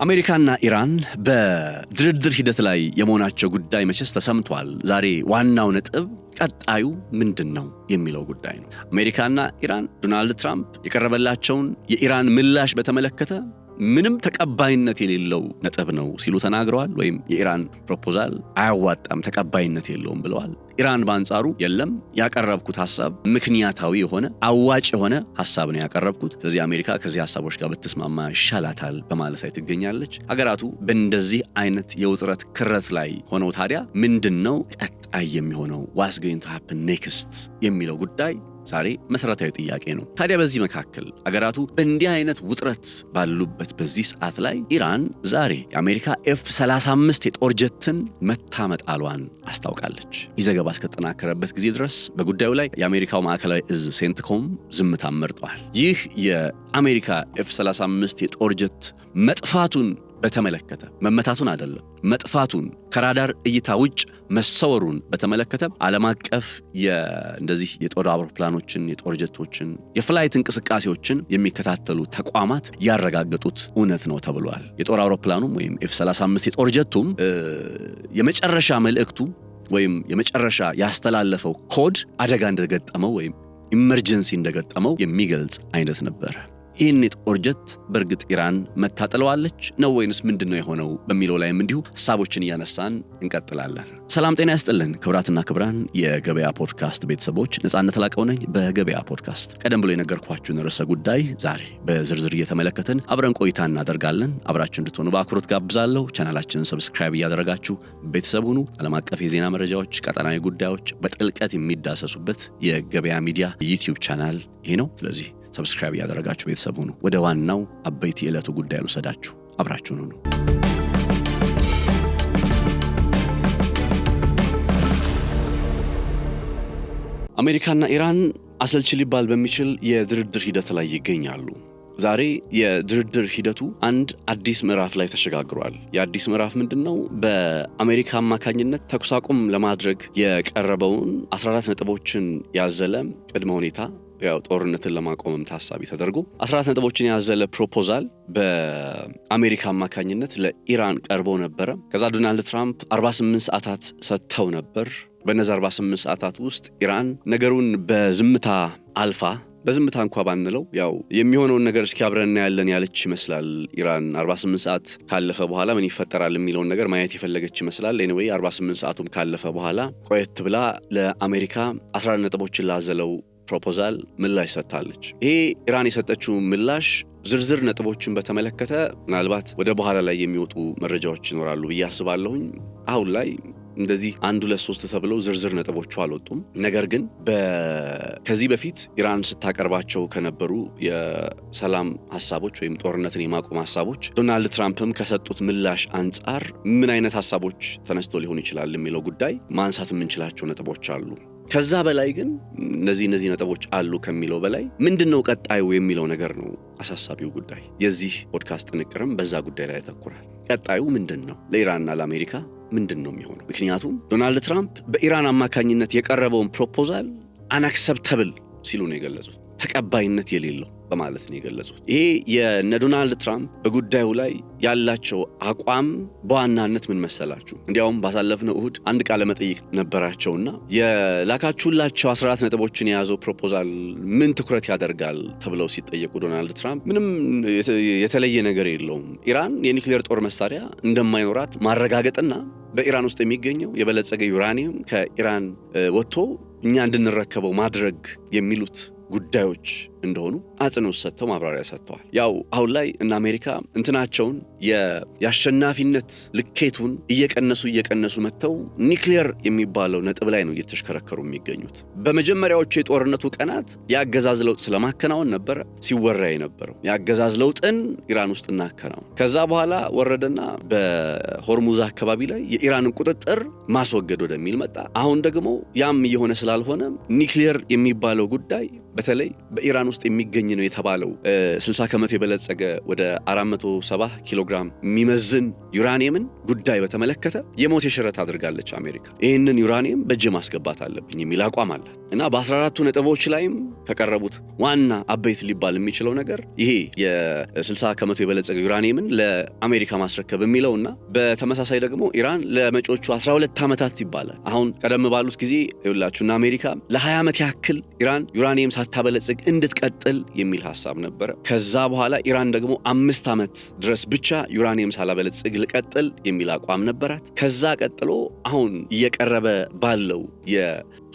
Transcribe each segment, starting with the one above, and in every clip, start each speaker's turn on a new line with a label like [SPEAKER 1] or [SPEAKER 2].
[SPEAKER 1] አሜሪካና ኢራን በድርድር ሂደት ላይ የመሆናቸው ጉዳይ መቼስ ተሰምቷል። ዛሬ ዋናው ነጥብ ቀጣዩ ምንድነው የሚለው ጉዳይ ነው። አሜሪካና ኢራን ዶናልድ ትራምፕ የቀረበላቸውን የኢራን ምላሽ በተመለከተ ምንም ተቀባይነት የሌለው ነጥብ ነው ሲሉ ተናግረዋል። ወይም የኢራን ፕሮፖዛል አያዋጣም፣ ተቀባይነት የለውም ብለዋል። ኢራን በአንጻሩ የለም ያቀረብኩት ሐሳብ ምክንያታዊ የሆነ አዋጭ የሆነ ሐሳብ ነው ያቀረብኩት፣ ስለዚህ አሜሪካ ከዚህ ሐሳቦች ጋር ብትስማማ ይሻላታል በማለት ላይ ትገኛለች። ሀገራቱ በእንደዚህ አይነት የውጥረት ክረት ላይ ሆነው ታዲያ ምንድነው ቀጣይ የሚሆነው what's going to happen next የሚለው ጉዳይ ዛሬ መሰረታዊ ጥያቄ ነው። ታዲያ በዚህ መካከል አገራቱ በእንዲህ አይነት ውጥረት ባሉበት በዚህ ሰዓት ላይ ኢራን ዛሬ የአሜሪካ F-35 የጦር ጀትን መታመጣሏን አስታውቃለች። ይህ ዘገባ እስከተጠናከረበት ጊዜ ድረስ በጉዳዩ ላይ የአሜሪካው ማዕከላዊ እዝ ሴንትኮም ዝምታን መርጧል። ይህ የአሜሪካ F-35 የጦር ጀት መጥፋቱን በተመለከተ መመታቱን አይደለም መጥፋቱን ከራዳር እይታ ውጭ መሰወሩን በተመለከተ ዓለም አቀፍ እንደዚህ የጦር አውሮፕላኖችን የጦር ጀቶችን የፍላይት እንቅስቃሴዎችን የሚከታተሉ ተቋማት ያረጋገጡት እውነት ነው ተብሏል። የጦር አውሮፕላኑም ወይም F-35 የጦር ጀቱም የመጨረሻ መልእክቱ ወይም የመጨረሻ ያስተላለፈው ኮድ አደጋ እንደገጠመው ወይም ኢመርጀንሲ እንደገጠመው የሚገልጽ አይነት ነበር። ይህን የጦር ጀት በእርግጥ ኢራን መታጠለዋለች ነው ወይንስ ምንድነው የሆነው በሚለው ላይም እንዲሁ ሐሳቦችን እያነሳን እንቀጥላለን። ሰላም ጤና ያስጥልን ክብራትና ክብራን የገበያ ፖድካስት ቤተሰቦች፣ ነጻነት ላቀው ነኝ። በገበያ ፖድካስት ቀደም ብሎ የነገርኳችሁን ርዕሰ ጉዳይ ዛሬ በዝርዝር እየተመለከትን አብረን ቆይታ እናደርጋለን። አብራችሁ እንድትሆኑ በአክብሮት ጋብዛለሁ። ቻናላችንን ሰብስክራይብ እያደረጋችሁ ቤተሰብ ሁኑ። ዓለም አቀፍ የዜና መረጃዎች፣ ቀጠናዊ ጉዳዮች በጥልቀት የሚዳሰሱበት የገበያ ሚዲያ ዩቲዩብ ቻናል ይሄ ነው። ስለዚህ ሰብስክራይብ ያደረጋችሁ ቤተሰብ ሁኑ። ወደ ዋናው አበይት የዕለቱ ጉዳይ ልወሰዳችሁ፣ አብራችሁን ሁኑ። አሜሪካና ኢራን አሰልቺ ሊባል በሚችል የድርድር ሂደት ላይ ይገኛሉ። ዛሬ የድርድር ሂደቱ አንድ አዲስ ምዕራፍ ላይ ተሸጋግሯል። የአዲስ ምዕራፍ ምንድነው? በአሜሪካ አማካኝነት ተኩስ አቁም ለማድረግ የቀረበውን 14 ነጥቦችን ያዘለ ቅድመ ሁኔታ ያው ጦርነትን ለማቆምም ታሳቢ ተደርጎ 14 ነጥቦችን ያዘለ ፕሮፖዛል በአሜሪካ አማካኝነት ለኢራን ቀርቦ ነበር። ከዛ ዶናልድ ትራምፕ 48 ሰዓታት ሰጥተው ነበር። በነዛ 48 ሰዓታት ውስጥ ኢራን ነገሩን በዝምታ አልፋ በዝምታ እንኳን ባንለው ያው የሚሆነውን ነገር እስኪ አብረን እናያለን ያለች ይመስላል። ኢራን 48 ሰዓት ካለፈ በኋላ ምን ይፈጠራል የሚለውን ነገር ማየት የፈለገች ይመስላል። ኤኒዌይ 48 ሰዓቱም ካለፈ በኋላ ቆየት ብላ ለአሜሪካ 14 ነጥቦችን ላዘለው ፕሮፖዛል ምላሽ ሰጥታለች። ይሄ ኢራን የሰጠችው ምላሽ ዝርዝር ነጥቦችን በተመለከተ ምናልባት ወደ በኋላ ላይ የሚወጡ መረጃዎች ይኖራሉ ብዬ አስባለሁኝ። አሁን ላይ እንደዚህ 1 2 3 ተብለው ዝርዝር ነጥቦቹ አልወጡም። ነገር ግን ከዚህ በፊት ኢራን ስታቀርባቸው ከነበሩ የሰላም ሐሳቦች ወይም ጦርነትን የማቆም ሐሳቦች ዶናልድ ትራምፕም ከሰጡት ምላሽ አንጻር ምን አይነት ሐሳቦች ተነስቶ ሊሆን ይችላል የሚለው ጉዳይ ማንሳት የምንችላቸው ነጥቦች አሉ። ከዛ በላይ ግን እነዚህ ነጥቦች አሉ ከሚለው በላይ ምንድነው ቀጣዩ የሚለው ነገር ነው አሳሳቢው ጉዳይ። የዚህ ፖድካስት ጥንቅርም በዛ ጉዳይ ላይ ያተኩራል። ቀጣዩ ምንድነው? ለኢራንና ለአሜሪካ ምንድነው የሚሆነው? ምክንያቱም ዶናልድ ትራምፕ በኢራን አማካኝነት የቀረበውን ፕሮፖዛል አንአክሰፕተብል ሲሉ ነው የገለጹት። ተቀባይነት የሌለው በማለት ነው የገለጹት። ይሄ የዶናልድ ትራምፕ በጉዳዩ ላይ ያላቸው አቋም በዋናነት ምን መሰላችሁ? እንዲያውም ባሳለፍነው እሁድ አንድ ቃለ መጠይቅ ነበራቸውና የላካችሁላቸው 14 ነጥቦችን የያዘው ፕሮፖዛል ምን ትኩረት ያደርጋል ተብለው ሲጠየቁ ዶናልድ ትራምፕ ምንም የተለየ ነገር የለውም፣ ኢራን የኒውክሌር ጦር መሳሪያ እንደማይኖራት ማረጋገጥና በኢራን ውስጥ የሚገኘው የበለጸገ ዩራኒየም ከኢራን ወጥቶ እኛ እንድንረከበው ማድረግ የሚሉት ጉዳዮች እንደሆኑ አጽንኦት ሰጥተው ማብራሪያ ሰጥተዋል። ያው አሁን ላይ እና አሜሪካ እንትናቸውን የአሸናፊነት ልኬቱን እየቀነሱ መጥተው ኒውክሌር የሚባለው ነጥብ ላይ ነው እየተሽከረከሩ የሚገኙት። በመጀመሪያዎቹ የጦርነቱ ቀናት የአገዛዝ ለውጥ ስለማከናወን ነበር ሲወራ የነበረው። የአገዛዝ ለውጥን ኢራን ውስጥ እናከናውን። ከዛ በኋላ ወረደና በሆርሙዝ አካባቢ ላይ የኢራንን ቁጥጥር ማስወገድ ወደሚል መጣ። አሁን ደግሞ ያም እየሆነ ስላልሆነ ኒውክሌር የሚባለው ጉዳይ በተለይ በኢራን ውስጥ የሚገኝ ነው የተባለው 60% የበለጸገ ወደ 470 ኪሎ ኪሎግራም የሚመዝን ዩራኒየምን ጉዳይ በተመለከተ የሞት የሽረት አድርጋለች አሜሪካ። ይህንን ዩራኒየም በእጅ ማስገባት አለብኝ የሚል አቋም አላት እና በ14ቱ ነጥቦች ላይም ከቀረቡት ዋና አበይት ሊባል የሚችለው ነገር ይሄ የ60% የበለጸገ ዩራኒየምን ለአሜሪካ ማስረከብ የሚለውና በተመሳሳይ ደግሞ ኢራን ለመጪዎቹ 12 ዓመታት ይባላል። አሁን ቀደም ባሉት ጊዜ ይኸውላችሁና አሜሪካ ለ20 ዓመት ያክል ኢራን ዩራኒየም ሳታበለጽግ እንድትቀጥል የሚል ሐሳብ ነበረ። ከዛ በኋላ ኢራን ደግሞ 5 ዓመት ድረስ ብቻ ዩራኒየም ሳላበለጽግ ልቀጥል የሚል አቋም ነበራት። ከዛ ቀጥሎ አሁን እየቀረበ ባለው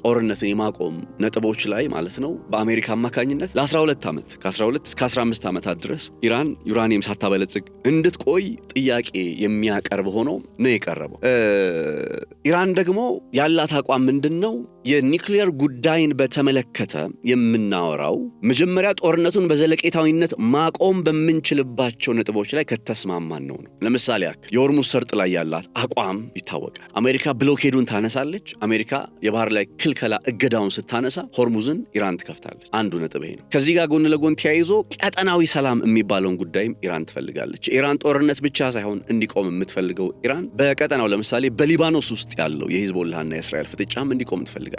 [SPEAKER 1] ጦርነትን የማቆም ነጥቦች ላይ ማለት ነው በአሜሪካ አማካኝነት ለ12 ዓመት ከ12 እስከ 15 ዓመታት ድረስ ኢራን ዩራኒየም ሳታበለጽግ እንድትቆይ ጥያቄ የሚያቀርብ ሆኖ ነው የቀረበው። ኢራን ደግሞ ያላት አቋም ምንድነው? የኒውክሊየር ጉዳይን በተመለከተ የምናወራው መጀመሪያ ጦርነቱን በዘለቄታዊነት ማቆም በምንችልባቸው ነጥቦች ላይ ከተስማማን ነው። ለምሳሌ ያክል የሆርሙዝ ሰርጥ ላይ ያላት አቋም ይታወቃል። አሜሪካ ብሎኬዱን ታነሳለች። አሜሪካ የባህር ላይ ክልከላ እገዳውን ስታነሳ ሆርሙዝን ኢራን ትከፍታለች። አንዱ ነጥብ ይሄ ነው። ከዚህ ጋር ጎን ለጎን ተያይዞ ቀጠናዊ ሰላም የሚባለውን ጉዳይም ኢራን ትፈልጋለች። ኢራን ጦርነት ብቻ ሳይሆን እንዲቆም የምትፈልገው ኢራን በቀጠናው ለምሳሌ በሊባኖስ ውስጥ ያለው የሂዝቦላህና የእስራኤል ፍጥጫም እንዲቆም ትፈልጋለች።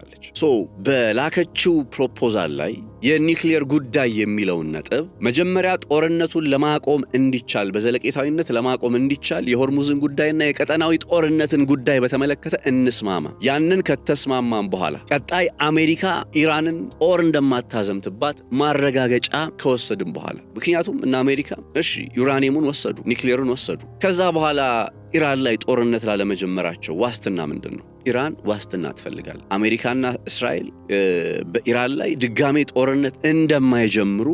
[SPEAKER 1] በላከችው ፕሮፖዛል ላይ የኒውክሊየር ጉዳይ የሚለውን ነጥብ መጀመሪያ ጦርነቱን ለማቆም እንዲቻል በዘለቄታዊነት ለማቆም እንዲቻል የሆርሙዝን ጉዳይና የቀጠናዊ ጦርነትን ጉዳይ በተመለከተ እንስማማ። ያንን ከተስማማን በኋላ ቀጣይ አሜሪካ ኢራንን ጦር እንደማታዘምትባት ማረጋገጫ ከወሰድን በኋላ ምክንያቱም እና አሜሪካ እሺ ዩራኒየሙን ወሰዱ፣ ኒውክሊየሩን ወሰዱ። ከዛ በኋላ ኢራን ላይ ጦርነት ላለመጀመራቸው ዋስትና ምንድን ነው? ኢራን ዋስትና ትፈልጋለች። አሜሪካና እስራኤል በኢራን ላይ ድጋሜ ጦርነት እንደማይጀምሩ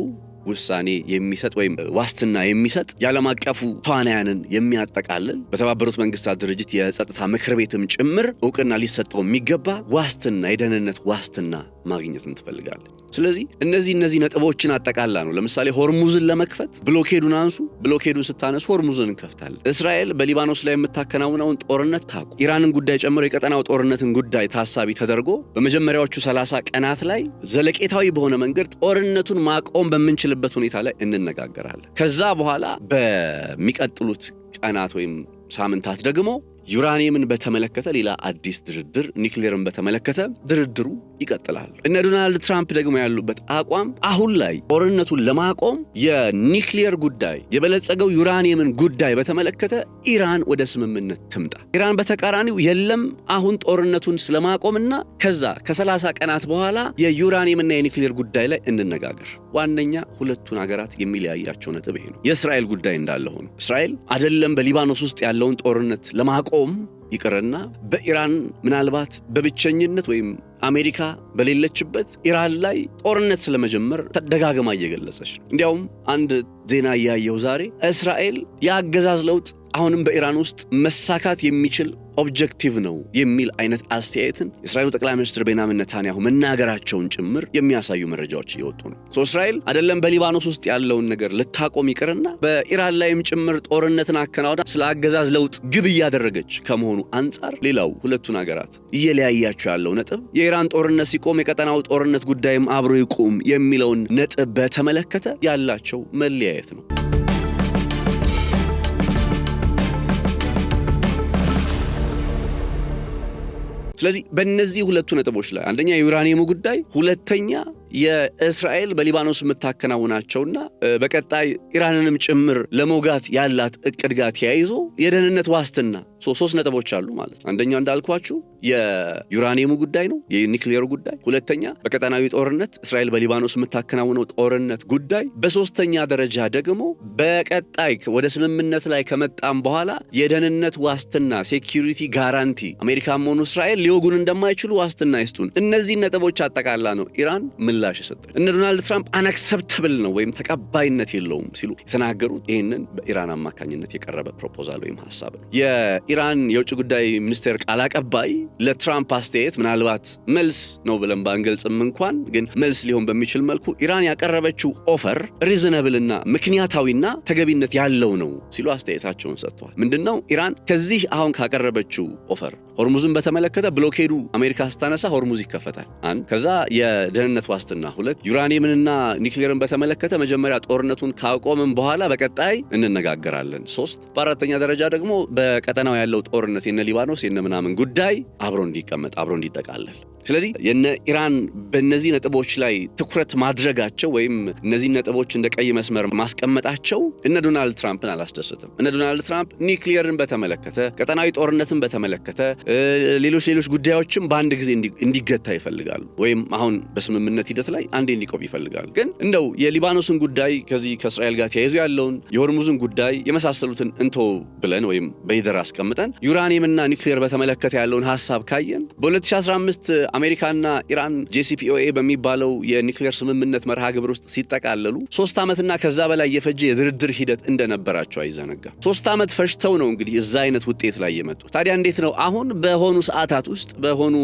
[SPEAKER 1] ውሳኔ የሚሰጥ ወይም ዋስትና የሚሰጥ የዓለም አቀፉ ተዋናያንን የሚያጠቃልል በተባበሩት መንግስታት ድርጅት የጸጥታ ምክር ቤትም ጭምር እውቅና ሊሰጠው የሚገባ ዋስትና፣ የደህንነት ዋስትና ማግኘትን ትፈልጋለች። ስለዚህ እነዚህ ነጥቦችን አጠቃላ ነው። ለምሳሌ ሆርሙዝን ለመክፈት ብሎኬዱን አንሱ። ብሎኬዱን ስታነሱ ሆርሙዝን እንከፍታለን። እስራኤል በሊባኖስ ላይ የምታከናውነውን ጦርነት ታቁ። ኢራንን ጉዳይ ጨምሮ የቀጠናው ጦርነትን ጉዳይ ታሳቢ ተደርጎ በመጀመሪያዎቹ 30 ቀናት ላይ ዘለቄታዊ በሆነ መንገድ ጦርነቱን ማቆም በምንችልበት ሁኔታ ላይ እንነጋገራለን። ከዛ በኋላ በሚቀጥሉት ቀናት ወይም ሳምንታት ደግሞ ዩራኒየምን በተመለከተ ሌላ አዲስ ድርድር፣ ኒውክሊየርን በተመለከተ ድርድሩ ይቀጥላል። እነ ዶናልድ ትራምፕ ደግሞ ያሉበት አቋም አሁን ላይ ጦርነቱን ለማቆም የኒውክሊየር ጉዳይ የበለጸገው ዩራኒየምን ጉዳይ በተመለከተ ኢራን ወደ ስምምነት ትምጣ። ኢራን በተቃራኒው የለም አሁን ጦርነቱን ስለማቆምና ከዛ ከ30 ቀናት በኋላ የዩራኒየምና የኒውክሊየር ጉዳይ ላይ እንነጋገር። ዋነኛ ሁለቱን ሀገራት የሚለያያቸው ነጥብ ይሄ ነው። የእስራኤል ጉዳይ እንዳለ ሆኖ እስራኤል አይደለም በሊባኖስ ውስጥ ያለውን ጦርነት ለማቆም ይቅርና በኢራን ምናልባት በብቸኝነት ወይም አሜሪካ በሌለችበት ኢራን ላይ ጦርነት ስለመጀመር ተደጋግማ እየገለጸች ነው። እንዲያውም አንድ ዜና ያየው ዛሬ እስራኤል የአገዛዝ ለውጥ አሁንም በኢራን ውስጥ መሳካት የሚችል ኦብጀክቲቭ ነው የሚል አይነት አስተያየትን የእስራኤሉ ጠቅላይ ሚኒስትር ቤንያሚን ኔታንያሁ መናገራቸውን ጭምር የሚያሳዩ መረጃዎች እየወጡ ነው። እስራኤል አይደለም በሊባኖስ ውስጥ ያለውን ነገር ልታቆም ይቅርና በኢራን ላይም ጭምር ጦርነትን አከናውና ስለ አገዛዝ ለውጥ ግብ እያደረገች ከመሆኑ አንጻር ሌላው ሁለቱን ሀገራት እየለያያቸው ያለው ነጥብ የኢራን ጦርነት ሲቆም የቀጠናው ጦርነት ጉዳይም አብሮ ይቁም የሚለውን ነጥብ በተመለከተ ያላቸው መለያየት ነው። ስለዚህ በእነዚህ ሁለቱ ነጥቦች ላይ አንደኛ የዩራኒየሙ ጉዳይ፣ ሁለተኛ የእስራኤል በሊባኖስ የምታከናውናቸውና በቀጣይ ኢራንንም ጭምር ለመውጋት ያላት እቅድ ጋር ተያይዞ የደህንነት ዋስትና ሶስት ነጥቦች አሉ ማለት ነው። አንደኛው እንዳልኳችሁ የዩራኒየሙ ጉዳይ ነው፣ የኒውክሊየሩ ጉዳይ። ሁለተኛ በቀጠናዊ ጦርነት እስራኤል በሊባኖስ የምታከናውነው ጦርነት ጉዳይ። በሶስተኛ ደረጃ ደግሞ በቀጣይ ወደ ስምምነት ላይ ከመጣም በኋላ የደህንነት ዋስትና ሴኩሪቲ ጋራንቲ አሜሪካም ሆኑ እስራኤል ሊወጉን እንደማይችሉ ዋስትና ይስጡን። እነዚህ ነጥቦች አጠቃላ ነው ኢራን ምላሽ ሰጠች። እነ ዶናልድ ትራምፕ አንአክሰፕተብል ነው ወይም ተቀባይነት የለውም ሲሉ የተናገሩት ይህንን በኢራን አማካኝነት የቀረበ ፕሮፖዛል ወይም ሐሳብ ነው። የኢራን የውጭ ጉዳይ ሚኒስቴር ቃል አቀባይ ለትራምፕ አስተያየት ምናልባት መልስ ነው ብለን ባንገልጽም እንኳን ግን መልስ ሊሆን በሚችል መልኩ ኢራን ያቀረበችው ኦፈር ሪዝነብልና ምክንያታዊና ተገቢነት ያለው ነው ሲሉ አስተያየታቸውን ሰጥተዋል። ምንድነው ኢራን ከዚህ አሁን ካቀረበችው ኦፈር ሆርሙዝን በተመለከተ ብሎኬዱ አሜሪካ ስታነሳ ሆርሙዝ ይከፈታል። ከዛ የደህንነት ዋስትና። 2 ዩራኒየምንና ኒውክሌርን በተመለከተ መጀመሪያ ጦርነቱን ካቆምን በኋላ በቀጣይ እንነጋገራለን። 3 በአራተኛ ደረጃ ደግሞ በቀጠናው ያለው ጦርነት የነ ሊባኖስ የነ ምናምን ጉዳይ አብሮ እንዲቀመጥ አብሮ እንዲጠቃለል። ስለዚህ የነ ኢራን በእነዚህ ነጥቦች ላይ ትኩረት ማድረጋቸው ወይም እነዚህ ነጥቦች እንደ ቀይ መስመር ማስቀመጣቸው እነ ዶናልድ ትራምፕን አላስደሰተም። እነ ዶናልድ ትራምፕ ኒውክሌርን በተመለከተ ቀጠናዊ ጦርነትን በተመለከተ ሌሎች ጉዳዮችም በአንድ ጊዜ እንዲገታ ይፈልጋሉ፣ ወይም አሁን በስምምነት ሂደት ላይ አንዴ እንዲቆም ይፈልጋሉ። ግን እንደው የሊባኖስን ጉዳይ ከዚህ ከእስራኤል ጋር ተያይዞ ያለውን የሆርሙዝን ጉዳይ የመሳሰሉትን እንቶ ብለን ወይም በይደር አስቀምጠን ዩራኒየምና ኒውክሌር በተመለከተ ያለውን ሐሳብ ካየን በ2015 አሜሪካና ኢራን JCPOA በሚባለው የኒውክሌር ስምምነት መርሃ ግብር ውስጥ ሲጠቃለሉ 3 ዓመትና ከዛ በላይ የፈጀ የድርድር ሂደት እንደነበራቸው አይዘነጋም። 3 ዓመት ፈጅተው ነው እንግዲህ እዛ አይነት ውጤት ላይ የመጡት። ታዲያ እንዴት ነው አሁን በሆኑ ሰዓታት ውስጥ በሆኑ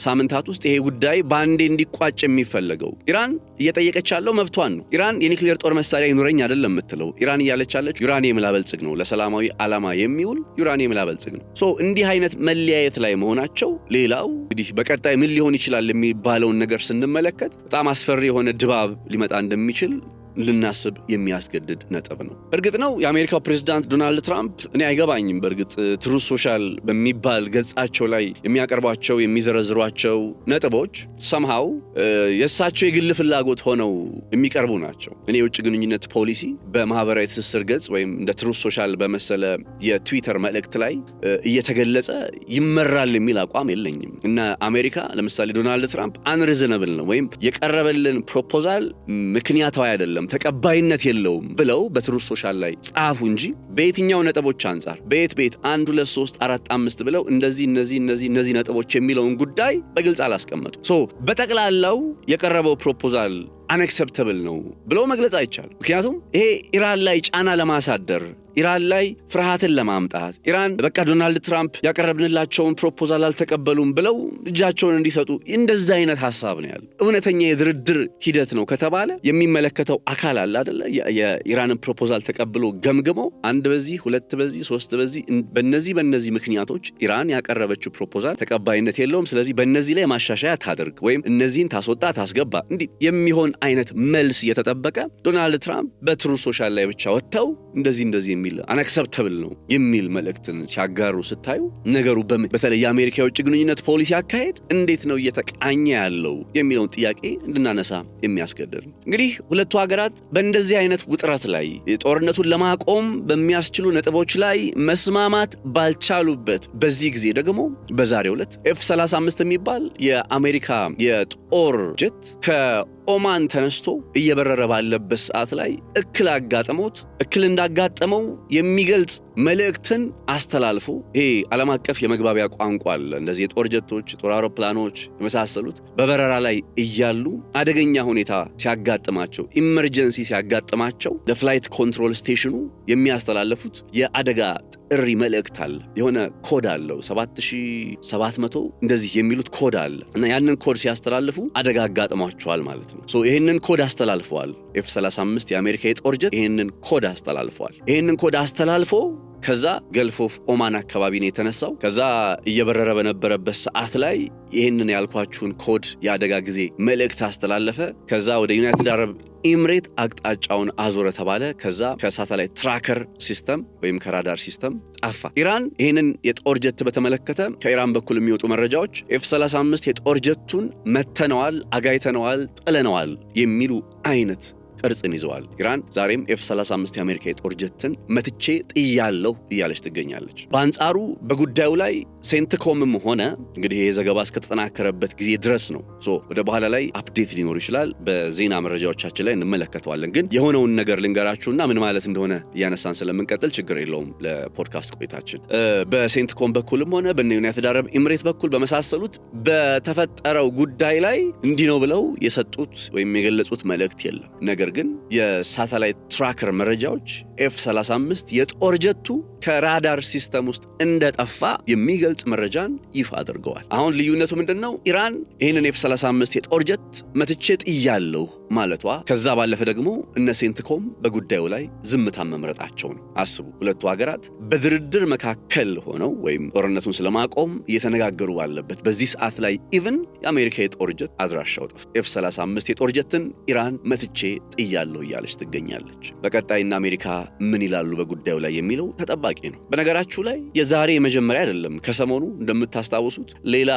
[SPEAKER 1] ሳምንታት ውስጥ ይሄ ጉዳይ ባንዴ እንዲቋጭ የሚፈለገው? ኢራን እየጠየቀች ያለው መብቷን ነው። ኢራን የኒውክሌር ጦር መሳሪያ ይኑረኝ አይደለም የምትለው። ኢራን እያለች ያለች ዩራኒየም ላበልጽግ ነው፣ ለሰላማዊ ዓላማ የሚውል ዩራኒየም ላበልጽግ ነው። እንዲህ አይነት መለያየት ላይ መሆናቸው ሌላው እንግዲህ በቀጣይ ምን ሊሆን ይችላል የሚባለውን ነገር ስንመለከት በጣም አስፈሪ የሆነ ድባብ ሊመጣ እንደሚችል ልናስብ የሚያስገድድ ነጥብ ነው። እርግጥ ነው የአሜሪካው ፕሬዝዳንት ዶናልድ ትራምፕ እኔ አይገባኝም። በእርግጥ ትሩዝ ሶሻል በሚባል ገጻቸው ላይ የሚያቀርቧቸው የሚዘረዝሯቸው ነጥቦች ሰምሃው የእሳቸው የግል ፍላጎት ሆነው የሚቀርቡ ናቸው። እኔ የውጭ ግንኙነት ፖሊሲ በማህበራዊ ትስስር ገጽ ወይም እንደ ትሩዝ ሶሻል በመሰለ የትዊተር መልእክት ላይ እየተገለጸ ይመራል የሚል አቋም የለኝም እና አሜሪካ ለምሳሌ ዶናልድ ትራምፕ አንሪዝነብል ነው ወይም የቀረበልን ፕሮፖዛል ምክንያታዊ አይደለም ተቀባይነት የለውም ብለው በትሩዝ ሶሻል ላይ ጻፉ እንጂ በየትኛው ነጥቦች አንፃር ቤት 1 2 3 4 5 ብለው እነዚህ ነጥቦች የሚለውን ጉዳይ በግልጽ አላስቀመጡ። በጠቅላላው የቀረበው ፕሮፖዛል አንአክሰፕተብል ነው ብለው መግለጽ አይቻልም። ምክንያቱም ይሄ ኢራን ላይ ጫና ለማሳደር ኢራን ላይ ፍርሃትን ለማምጣት ኢራን በቃ ዶናልድ ትራምፕ ያቀረብንላቸውን ፕሮፖዛል አልተቀበሉም ብለው እጃቸውን እንዲሰጡ እንደዛ አይነት ሐሳብ ነው ያለው። እውነተኛ የድርድር ሂደት ነው ከተባለ የሚመለከተው አካል አለ አይደለ? የኢራንን ፕሮፖዛል ተቀብሎ ገምግሞ 1 በዚህ 2 በዚህ 3 በዚህ በእነዚህ ምክንያቶች ኢራን ያቀረበችው ፕሮፖዛል ተቀባይነት የለውም፣ ስለዚህ በእነዚህ ላይ ማሻሻያ ታደርግ ወይም እነዚህን ታስወጣ ታስገባ እንዲህ የሚሆን አይነት መልስ እየተጠበቀ ዶናልድ ትራምፕ በትሩዝ ሶሻል ላይ ብቻ ወጥተው እንደዚህ የሚል አንአክሰፕተብል ነው የሚል መልእክትን ሲያጋሩ ስታዩ ነገሩ በተለይ የአሜሪካ የውጭ ግንኙነት ፖሊሲ አካሄድ እንዴት ነው እየተቃኘ ያለው የሚለውን ጥያቄ እንድናነሳ የሚያስገድድ። እንግዲህ ሁለቱ ሀገራት በእንደዚህ አይነት ውጥረት ላይ ጦርነቱን ለማቆም በሚያስችሉ ነጥቦች ላይ መስማማት ባልቻሉበት በዚህ ጊዜ ደግሞ በዛሬው ዕለት F-35 የሚባል የአሜሪካ የጦር ጀት ኦማን ተነስቶ እየበረረ ባለበት ሰዓት ላይ እክል እንዳጋጠመው የሚገልጽ መልእክትን አስተላልፎ ይሄ ዓለም አቀፍ የመግባቢያ ቋንቋ አለ። እንደዚህ የጦር ጀቶች፣ ጦር አውሮፕላኖች የመሳሰሉት በበረራ ላይ እያሉ አደገኛ ሁኔታ ሲያጋጥማቸው ኢመርጀንሲ ሲያጋጥማቸው ለፍላይት ኮንትሮል ስቴሽኑ የሚያስተላልፉት የአደጋ ጥሪ መልእክት አለ። የሆነ ኮድ አለው 7700 እንደዚህ የሚሉት ኮድ አለ እና ያንን ኮድ ሲያስተላልፉ አደጋ አጋጥሟቸዋል ማለት ነው። ይሄንን ኮድ አስተላልፈዋል። F-35 የአሜሪካ የጦር ጀት ይሄንን ኮድ አስተላልፈዋል። ይሄንን ኮድ አስተላልፎ ከዛ ገልፍ ኦፍ ኦማን አካባቢ ነው የተነሳው። ከዛ እየበረረ በነበረበት ሰዓት ላይ ይሄንን ያልኳችሁን ኮድ የአደጋ ጊዜ መልእክት አስተላለፈ። ከዛ ወደ ዩናይትድ አረብ ኤምሬት አቅጣጫውን አዞረ ተባለ። ከዛ ከሳተላይት ትራከር ሲስተም ወይም ከራዳር ሲስተም ጠፋ። ኢራን ይሄንን የጦር ጀት በተመለከተ ከኢራን በኩል የሚወጡ መረጃዎች F-35 የጦር ጀቱን መተነዋል፣ አጋይተነዋል፣ ጥለነዋል የሚሉ አይነት ቅርጽን ይዘዋል። ኢራን ዛሬም F-35 የአሜሪካ የጦር ጀትን መትቼ ጥያለሁ እያለች ትገኛለች። በአንጻሩ በጉዳዩ ላይ ሴንትኮምም ሆነ እንግዲህ ይሄ ዘገባ እስከተጠናከረበት ጊዜ ድረስ ነው። ወደ በኋላ ላይ አፕዴት ሊኖር ይችላል፣ በዜና መረጃዎቻችን ላይ እንመለከተዋለን። ግን የሆነውን ነገር ልንገራችሁና ምን ማለት እንደሆነ እያነሳን ስለምንቀጥል ችግር የለውም ለፖድካስት ቆይታችን። በሴንትኮም በኩልም ሆነ በዩናይትድ አረብ ኤምሬት በኩል በመሳሰሉት በተፈጠረው ጉዳይ ላይ እንዲህ ነው ብለው የሰጡት ወይም የገለጹት መልእክት የለም። ነገር ግን የሳተላይት ትራከር መረጃዎች F-35 የጦር ጀቱ ከራዳር ሲስተም ውስጥ እንደጠፋ የሚገልጽ መረጃን ይፋ አድርገዋል። አሁን ልዩነቱ ምንድነው? ኢራን ይህንን F-35 የጦር ጀት መትቼ ጥያለሁ ማለቷ፣ ከዛ ባለፈ ደግሞ እነ ሴንትኮም በጉዳዩ ላይ ዝምታን መምረጣቸው ነው። አስቡ፣ ሁለቱ ሀገራት በድርድር መካከል ሆነው ወይም ጦርነቱን ስለማቆም እየተነጋገሩ ባለበት በዚህ ሰዓት ላይ ኢቭን የአሜሪካ የጦር ጀት አድራሻው ጠፍቶ F-35 የጦር ጀትን ኢራን መትቼ ጥያለሁ እያለች ትገኛለች። በቀጣይና አሜሪካ ምን ይላሉ በጉዳዩ ላይ የሚለው ተጠባቂ ነው። በነገራችሁ ላይ የዛሬ መጀመሪያ አይደለም። ከሰሞኑ እንደምታስታውሱት ሌላ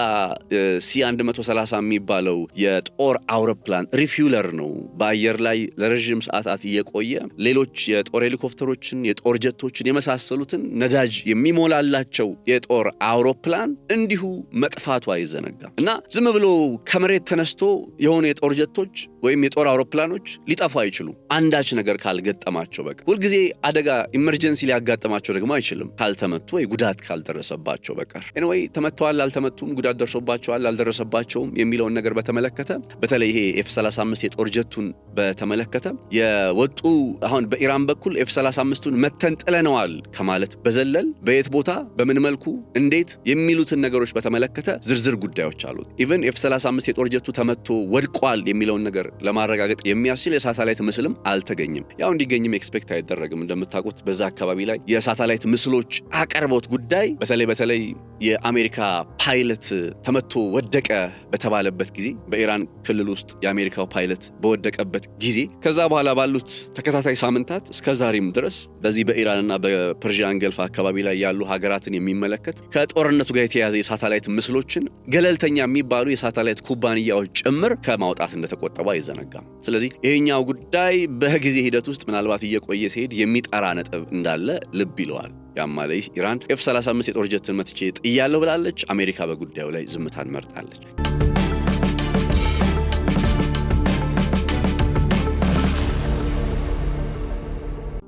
[SPEAKER 1] C-130 የሚባለው የጦር አውሮፕላን ሪፊውለር ነው በአየር ላይ ለረጅም ሰዓታት እየቆየ ሌሎች የጦር ሄሊኮፕተሮችን፣ የጦር ጀቶችን የመሳሰሉትን ነዳጅ የሚሞላላቸው የጦር አውሮፕላን እንዲሁ መጥፋቱ አይዘነጋም እና ዝም ብሎ ከመሬት ተነስቶ የሆኑ የጦር ጀቶች ወይም የጦር አውሮፕላኖች ሊጠፉ አይችሉም፣ አንዳች ነገር ካልገጠማቸው በቃ። ሁልጊዜ አደጋ ኢመርጀንሲ ሊያጋጥማቸው ደግሞ አይችልም ካልተመቱ ወይ ጉዳት ካልደረሰባቸው በቀር። ኤኒዌይ ተመተዋል አልተመቱም፣ ጉዳት ደርሶባቸዋል አልደረሰባቸውም የሚለውን ነገር በተመለከተ በተለይ ይሄ F-35 የጦር ጀቱን በተመለከተ የወጡ አሁን በኢራን በኩል F-35ቱን መተን ጥለነዋል ከማለት በዘለል በየት ቦታ በምን መልኩ እንዴት የሚሉትን ነገሮች በተመለከተ ዝርዝር ጉዳዮች አሉት። ኢቭን F-35 የጦር ጀቱ ተመቶ ወድቋል የሚለውን ነገር ለማረጋገጥ የሚያስችል የሳተላይት ምስልም አልተገኘም። ያው እንዲገኝም ኤክስፔክት አይደረግም። እንደምታውቁት በዛ አካባቢ ላይ የሳተላይት ምስሎች አቀርቦት ጉዳይ በተለይ የአሜሪካ ፓይለት ተመቶ ወደቀ በተባለበት ጊዜ በኢራን ክልል ውስጥ የአሜሪካው ፓይለት በወደቀበት ጊዜ ከዛ በኋላ ባሉት ተከታታይ ሳምንታት እስከዛሬም ድረስ በዚህ በኢራንና በፐርሺያን ገልፍ አካባቢ ላይ ያሉ ሀገራትን የሚመለከት ከጦርነቱ ጋር የተያያዘ የሳተላይት ምስሎችን ገለልተኛ የሚባሉ የሳተላይት ኩባንያዎች ጭምር ከማውጣት እንደተቆጠቡ አይዘነጋም። ስለዚህ ይሄኛው ጉዳይ በጊዜ ሂደት ውስጥ ምናልባት እየቆየ ሲሄድ የሚጠራ ነጥብ እንዳለ ልብ ይለዋል። ያማለይ ኢራን F-35 የጦር ጀትን መትቼ ጥያለሁ ብላለች። አሜሪካ በጉዳዩ ላይ ዝምታን መርጣለች።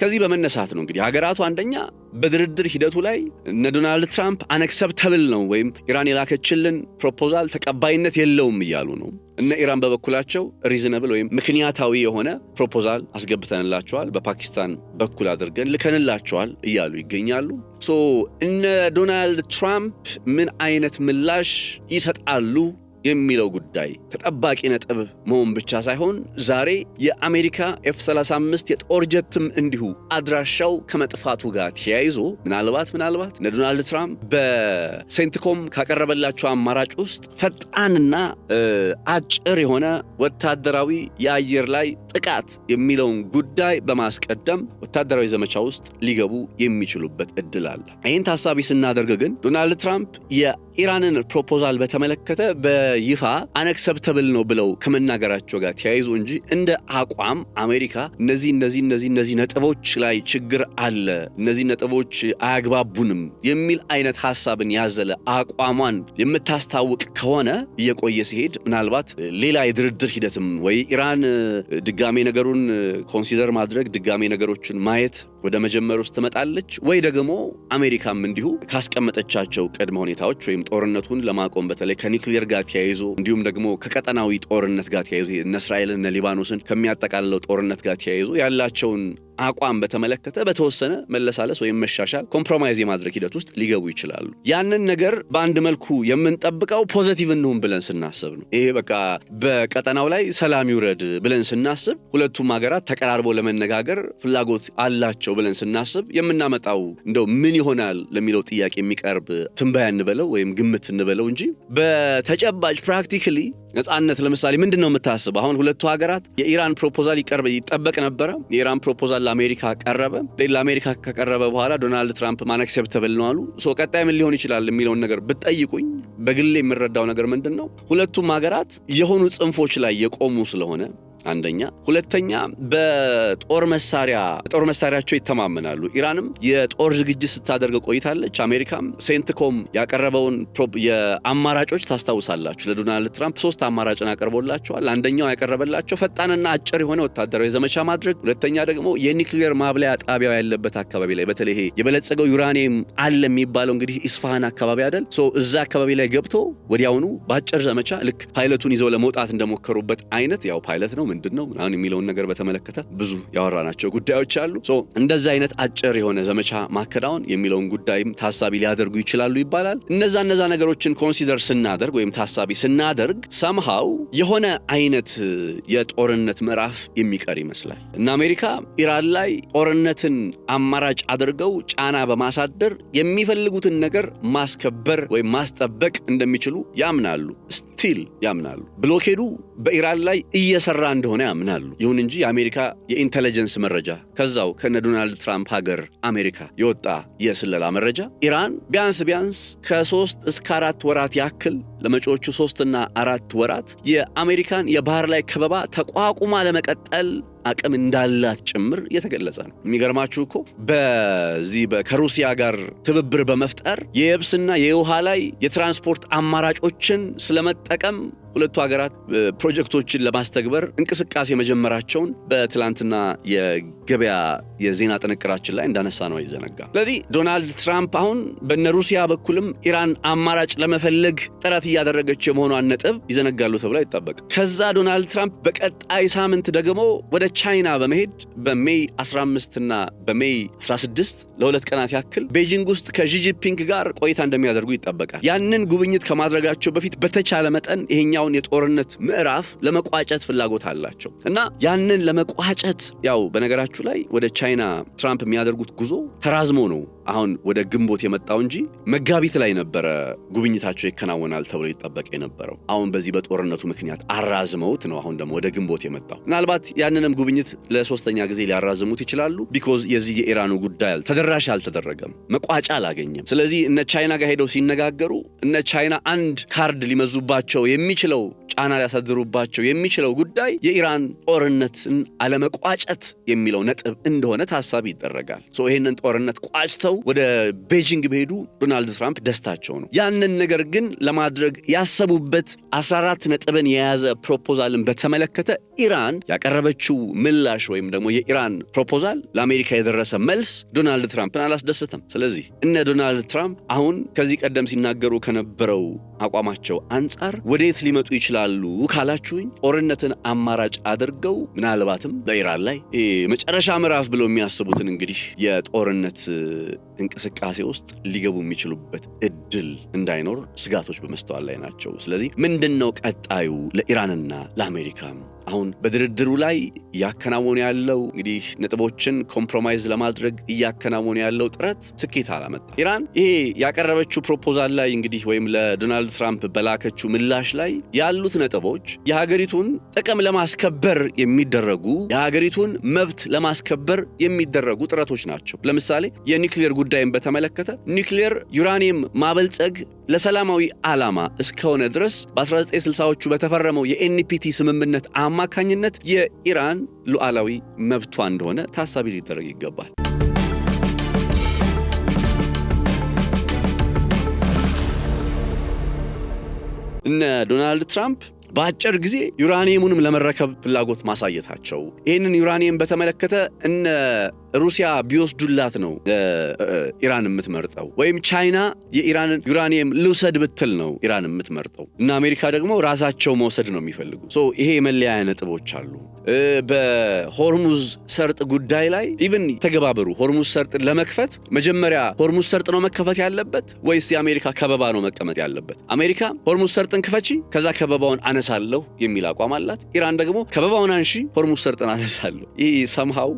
[SPEAKER 1] ከዚህ በመነሳት ነው እንግዲህ ሀገራቱ አንደኛ በድርድር ሂደቱ ላይ እነ ዶናልድ ትራምፕ አንአክሰፕተብል ነው ወይም ኢራን የላከችልን ፕሮፖዛል ተቀባይነት የለውም እያሉ ነው። እነ ኢራን በበኩላቸው ሪዝነብል ወይም ምክንያታዊ የሆነ ፕሮፖዛል አስገብተንላቸዋል፣ በፓኪስታን በኩል አድርገን ልከንላቸዋል እያሉ ይገኛሉ። እነ ዶናልድ ትራምፕ ምን አይነት ምላሽ ይሰጣሉ የሚለው ጉዳይ ተጠባቂ ነጥብ መሆን ብቻ ሳይሆን ዛሬ የአሜሪካ F-35 የጦር ጀትም እንዲሁ አድራሻው ከመጥፋቱ ጋር ተያይዞ ምናልባት ዶናልድ ትራምፕ በሴንትኮም ካቀረበላቸው አማራጭ ውስጥ ፈጣንና አጭር የሆነ ወታደራዊ የአየር ላይ ጥቃት የሚለውን ጉዳይ በማስቀደም ወታደራዊ ዘመቻ ውስጥ ሊገቡ የሚችሉበት እድል አለ። ይህን ታሳቢ ስናደርግ ግን ዶናልድ ትራምፕ የኢራንን ፕሮፖዛል በተመለከተ በይፋ አንአክሰፕተብል ነው ብለው ከመናገራቸው ጋር ተያይዞ እንጂ እንደ አቋም አሜሪካ እነዚህ ነጥቦች ላይ ችግር አለ፣ እነዚህ ነጥቦች አያግባቡንም የሚል አይነት ሐሳብን ያዘለ አቋሟን የምታስታውቅ ከሆነ እየቆየ ሲሄድ ምናልባት ሌላ የድርድር ሂደትም ወይ ኢራን ድጋሜ ነገሩን ኮንሲደር ማድረግ ድጋሜ ነገሮችን ማየት ወደ መጀመር ውስጥ ትመጣለች፣ ወይ ደግሞ አሜሪካም እንዲሁ ካስቀመጠቻቸው ቅድመ ሁኔታዎች ወይም ጦርነቱን ለማቆም በተለይ ከኒውክሌር ጋር ተያይዞ እንዲሁም ደግሞ ከቀጠናዊ ጦርነት ጋር ተያይዞ እነ እስራኤልና ሊባኖስን ከሚያጠቃልለው ጦርነት ጋር ተያይዞ ያላቸውን አቋም በተመለከተ በተወሰነ መለሳለስ ወይም መሻሻል ኮምፕሮማይዝ የማድረግ ሂደት ውስጥ ሊገቡ ይችላሉ። ያንን ነገር በአንድ መልኩ የምንጠብቀው ፖዚቲቭ እንሁን ብለን ስናስብ ነው። ይሄ በቃ በቀጠናው ላይ ሰላም ይውረድ ብለን ስናስብ ሁለቱም ሀገራት ተቀራርበው ለመነጋገር ፍላጎት አላቸው ብለን ስናስብ የምናመጣው እንደው ምን ይሆናል ለሚለው ጥያቄ የሚቀርብ ትንበያ እንበለው ወይም ግምት እንበለው እንጂ በተጨባጭ ፕራክቲካሊ ነፃነት ለምሳሌ ምንድነው የምታስበው? አሁን ሁለቱ ሀገራት የኢራን ፕሮፖዛል ይጠበቅ ነበረ። የኢራን ፕሮፖዛል ለአሜሪካ ቀረበ። ለአሜሪካ ከቀረበ በኋላ ዶናልድ ትራምፕ አንአክሰፕተብል ነው አሉ። ቀጣይ ምን ሊሆን ይችላል የሚለውን ነገር ብትጠይቁኝ በግሌ የምረዳው ነገር ምንድነው ሁለቱም ሀገራት የሆኑ ጽንፎች ላይ የቆሙ ስለሆነ አንደኛ፣ ሁለተኛ በጦር መሳሪያቸው ይተማመናሉ። ኢራንም የጦር ዝግጅት ስታደርግ ቆይታለች። አሜሪካም ሴንትኮም ያቀረበውን የአማራጮች ታስታውሳላችሁ። ለዶናልድ ትራምፕ 3 አማራጭን አቀርቦላቸዋል። አንደኛው ያቀረበላቸው ፈጣንና አጭር የሆነ ወታደራዊ ዘመቻ ማድረግ፣ ሁለተኛ ደግሞ የኒውክሌር ማብለያ ጣቢያው ያለበት አካባቢ ላይ በተለይ የበለጸገው ዩራኒየም አለ የሚባለው እንግዲህ ኢስፋሃን አካባቢ አይደል፣ እዛ አካባቢ ላይ ገብቶ ወዲያውኑ በአጭር ዘመቻ ልክ ፓይለቱን ይዘው ለመውጣት እንደሞከሩበት አይነት ያው ፓይለት ነው ምንድነው ምናምን የሚለውን ነገር በተመለከተ ብዙ ያወራናቸው ጉዳዮች አሉ። እንደዛ አይነት አጭር የሆነ ዘመቻ ማከናወን የሚለውን ጉዳይም ታሳቢ ሊያደርጉ ይችላሉ ይባላል። እነዛ ነገሮችን ኮንሲደር ስናደርግ ወይም ታሳቢ ስናደርግ somehow የሆነ አይነት የጦርነት ምዕራፍ የሚቀር ይመስላል እና አሜሪካ ኢራን ላይ ጦርነትን አማራጭ አድርገው ጫና በማሳደር የሚፈልጉትን ነገር ማስከበር ወይም ማስጠበቅ እንደሚችሉ ያምናሉ። ስቲል ያምናሉ። ብሎኬዱ በኢራን ላይ እየሰራ እንደሆነ ያምናሉ። ይሁን እንጂ የአሜሪካ የኢንተለጀንስ መረጃ ከዛው ከነ ዶናልድ ትራምፕ ሀገር አሜሪካ የወጣ የስለላ መረጃ ኢራን ቢያንስ ከ3 እስከ 4 ወራት ያክል ለመጪዎቹ 3 እና 4 ወራት የአሜሪካን የባህር ላይ ከበባ ተቋቁማ ለመቀጠል አቅም እንዳላት ጭምር የተገለጸ ነው። የሚገርማችሁ እኮ ከሩሲያ ጋር ትብብር በመፍጠር የየብስና የውሃ ላይ የትራንስፖርት አማራጮችን ስለመጠቀም ሁለቱ ሀገራት ፕሮጀክቶችን ለማስተግበር እንቅስቃሴ መጀመራቸውን በትላንትና የገበያ የዜና ጥንቅራችን ላይ እንዳነሳ ነው አይዘነጋ። ስለዚህ ዶናልድ ትራምፕ አሁን በሩሲያ በኩልም ኢራን አማራጭ ለመፈለግ ጥረት እያደረገች የመሆኗን ነጥብ ይዘነጋሉ ተብሎ አይጠበቅም። ከዛ ዶናልድ ትራምፕ በቀጣይ ሳምንት ደግሞ ወደ ቻይና በመሄድ በሜይ 15 እና በሜይ 16 ለ2 ቀናት ያክል ቤጂንግ ውስጥ ከሺ ጂንፒንግ ጋር ቆይታ እንደሚያደርጉ ይጠበቃል። ያንን ጉብኝት ከማድረጋቸው በፊት በተቻለ መጠን ይሄኛውን የጦርነት ምዕራፍ ለመቋጨት ፍላጎት አላቸው እና ያንን ለመቋጨት ያው በነገራችሁ ላይ ወደ ቻይና ትራምፕ የሚያደርጉት ጉዞ ተራዝሞ ነው አሁን ወደ ግንቦት የመጣው እንጂ መጋቢት ላይ ነበረ ጉብኝታቸው ይከናወናል ተብሎ ይጠበቅ የነበረው። አሁን በዚህ በጦርነቱ ምክንያት አራዝመውት ነው አሁን ደግሞ ወደ ግንቦት የመጣው። ምናልባት ያንንም ጉብኝት ለሶስተኛ ጊዜ ሊያራዝሙት ይችላሉ። ቢኮዝ የዚህ የኢራኑ ጉዳይ ተደራሽ አልተደረገም፣ መቋጫ አላገኘም። ስለዚህ እነ ቻይና ጋር ሄደው ሲነጋገሩ እነ ቻይና አንድ ካርድ ሊመዙባቸው የሚችለው ጫና ሊያሳድሩባቸው የሚችለው ጉዳይ የኢራን ጦርነትን አለመቋጨት የሚለው ነጥብ እንደሆነ ታሳቢ ይደረጋል። ይሄንን ጦርነት ቋጭተው ወደ ቤጂንግ በሄዱ ዶናልድ ትራምፕ ደስታቸው ነው። ያንን ነገር ግን ለማድረግ ያሰቡበት 14 ነጥብን የያዘ ፕሮፖዛልን በተመለከተ ኢራን ያቀረበችው ምላሽ ወይም ደግሞ የኢራን ፕሮፖዛል ለአሜሪካ የደረሰ መልስ ዶናልድ ትራምፕን አላስደሰተም። ስለዚህ እነ ዶናልድ ትራምፕ አሁን ከዚህ ቀደም ሲናገሩ ከነበረው አቋማቸው አንጻር ወዴት ሊመጡ ይችላሉ ካላችሁኝ ጦርነትን አማራጭ አድርገው ምናልባትም በኢራን ላይ መጨረሻ ምዕራፍ ብለው የሚያስቡትን እንግዲህ የጦርነት እንቅስቃሴ ውስጥ ሊገቡ የሚችሉበት እድል እንዳይኖር ስጋቶች በመስተዋል ላይ ናቸው። ስለዚህ ምንድነው ቀጣዩ ለኢራንና ለአሜሪካም አሁን በድርድሩ ላይ ያከናወኑ ያለው እንግዲህ ነጥቦችን ኮምፕሮማይዝ ለማድረግ ያከናወኑ ያለው ጥረት ስኬት አላመጣም። ኢራን ይሄ ያቀረበችው ፕሮፖዛል ላይ እንግዲህ ወይም ለዶናልድ ትራምፕ በላከችው ምላሽ ላይ ያሉት ነጥቦች የሀገሪቱን ጥቅም ለማስከበር የሚደረጉ የሀገሪቱን መብት ለማስከበር የሚደረጉ ጥረቶች ናቸው። ለምሳሌ የኒውክሌር ጉዳይን በተመለከተ ኒውክሌር ዩራኒየም ማበልጸግ ለሰላማዊ ዓላማ እስከሆነ ድረስ በ1960ዎቹ በተፈረመው የኤንፒቲ ስምምነት አማካኝነት የኢራን ሉዓላዊ መብቷ እንደሆነ ታሳቢ ሊደረግ ይገባል። እነ ዶናልድ ትራምፕ በአጭር ጊዜ ዩራኒየሙንም ለመረከብ ፍላጎት ማሳየታቸው ይህንን ዩራኒየም በተመለከተ እነ ሩሲያ ቢወስዱላት ነው ኢራን የምትመርጠው ወይም ቻይና የኢራንን ዩራኒየም ልውሰድ ብትል ነው ኢራን የምትመርጠው እና አሜሪካ ደግሞ ራሳቸው መውሰድ ነው የሚፈልጉ። ይሄ የመለያያ ነጥቦች አሉ። በሆርሙዝ ሰርጥ ጉዳይ ላይ ኢቭን ተገባበሩ። ሆርሙዝ ሰርጥ ለመክፈት መጀመሪያ ሆርሙዝ ሰርጥ ነው መከፈት ያለበት ወይስ የአሜሪካ ከበባ ነው መቀመጥ ያለበት? አሜሪካ ሆርሙዝ ሰርጥን ክፈቺ ከዛ ከበባውን አነሳለሁ የሚል አቋም አላት። ኢራን ደግሞ ከበባውን አንሺ ሆርሙዝ ሰርጥን አነሳለሁ። ይህ ሰምሃው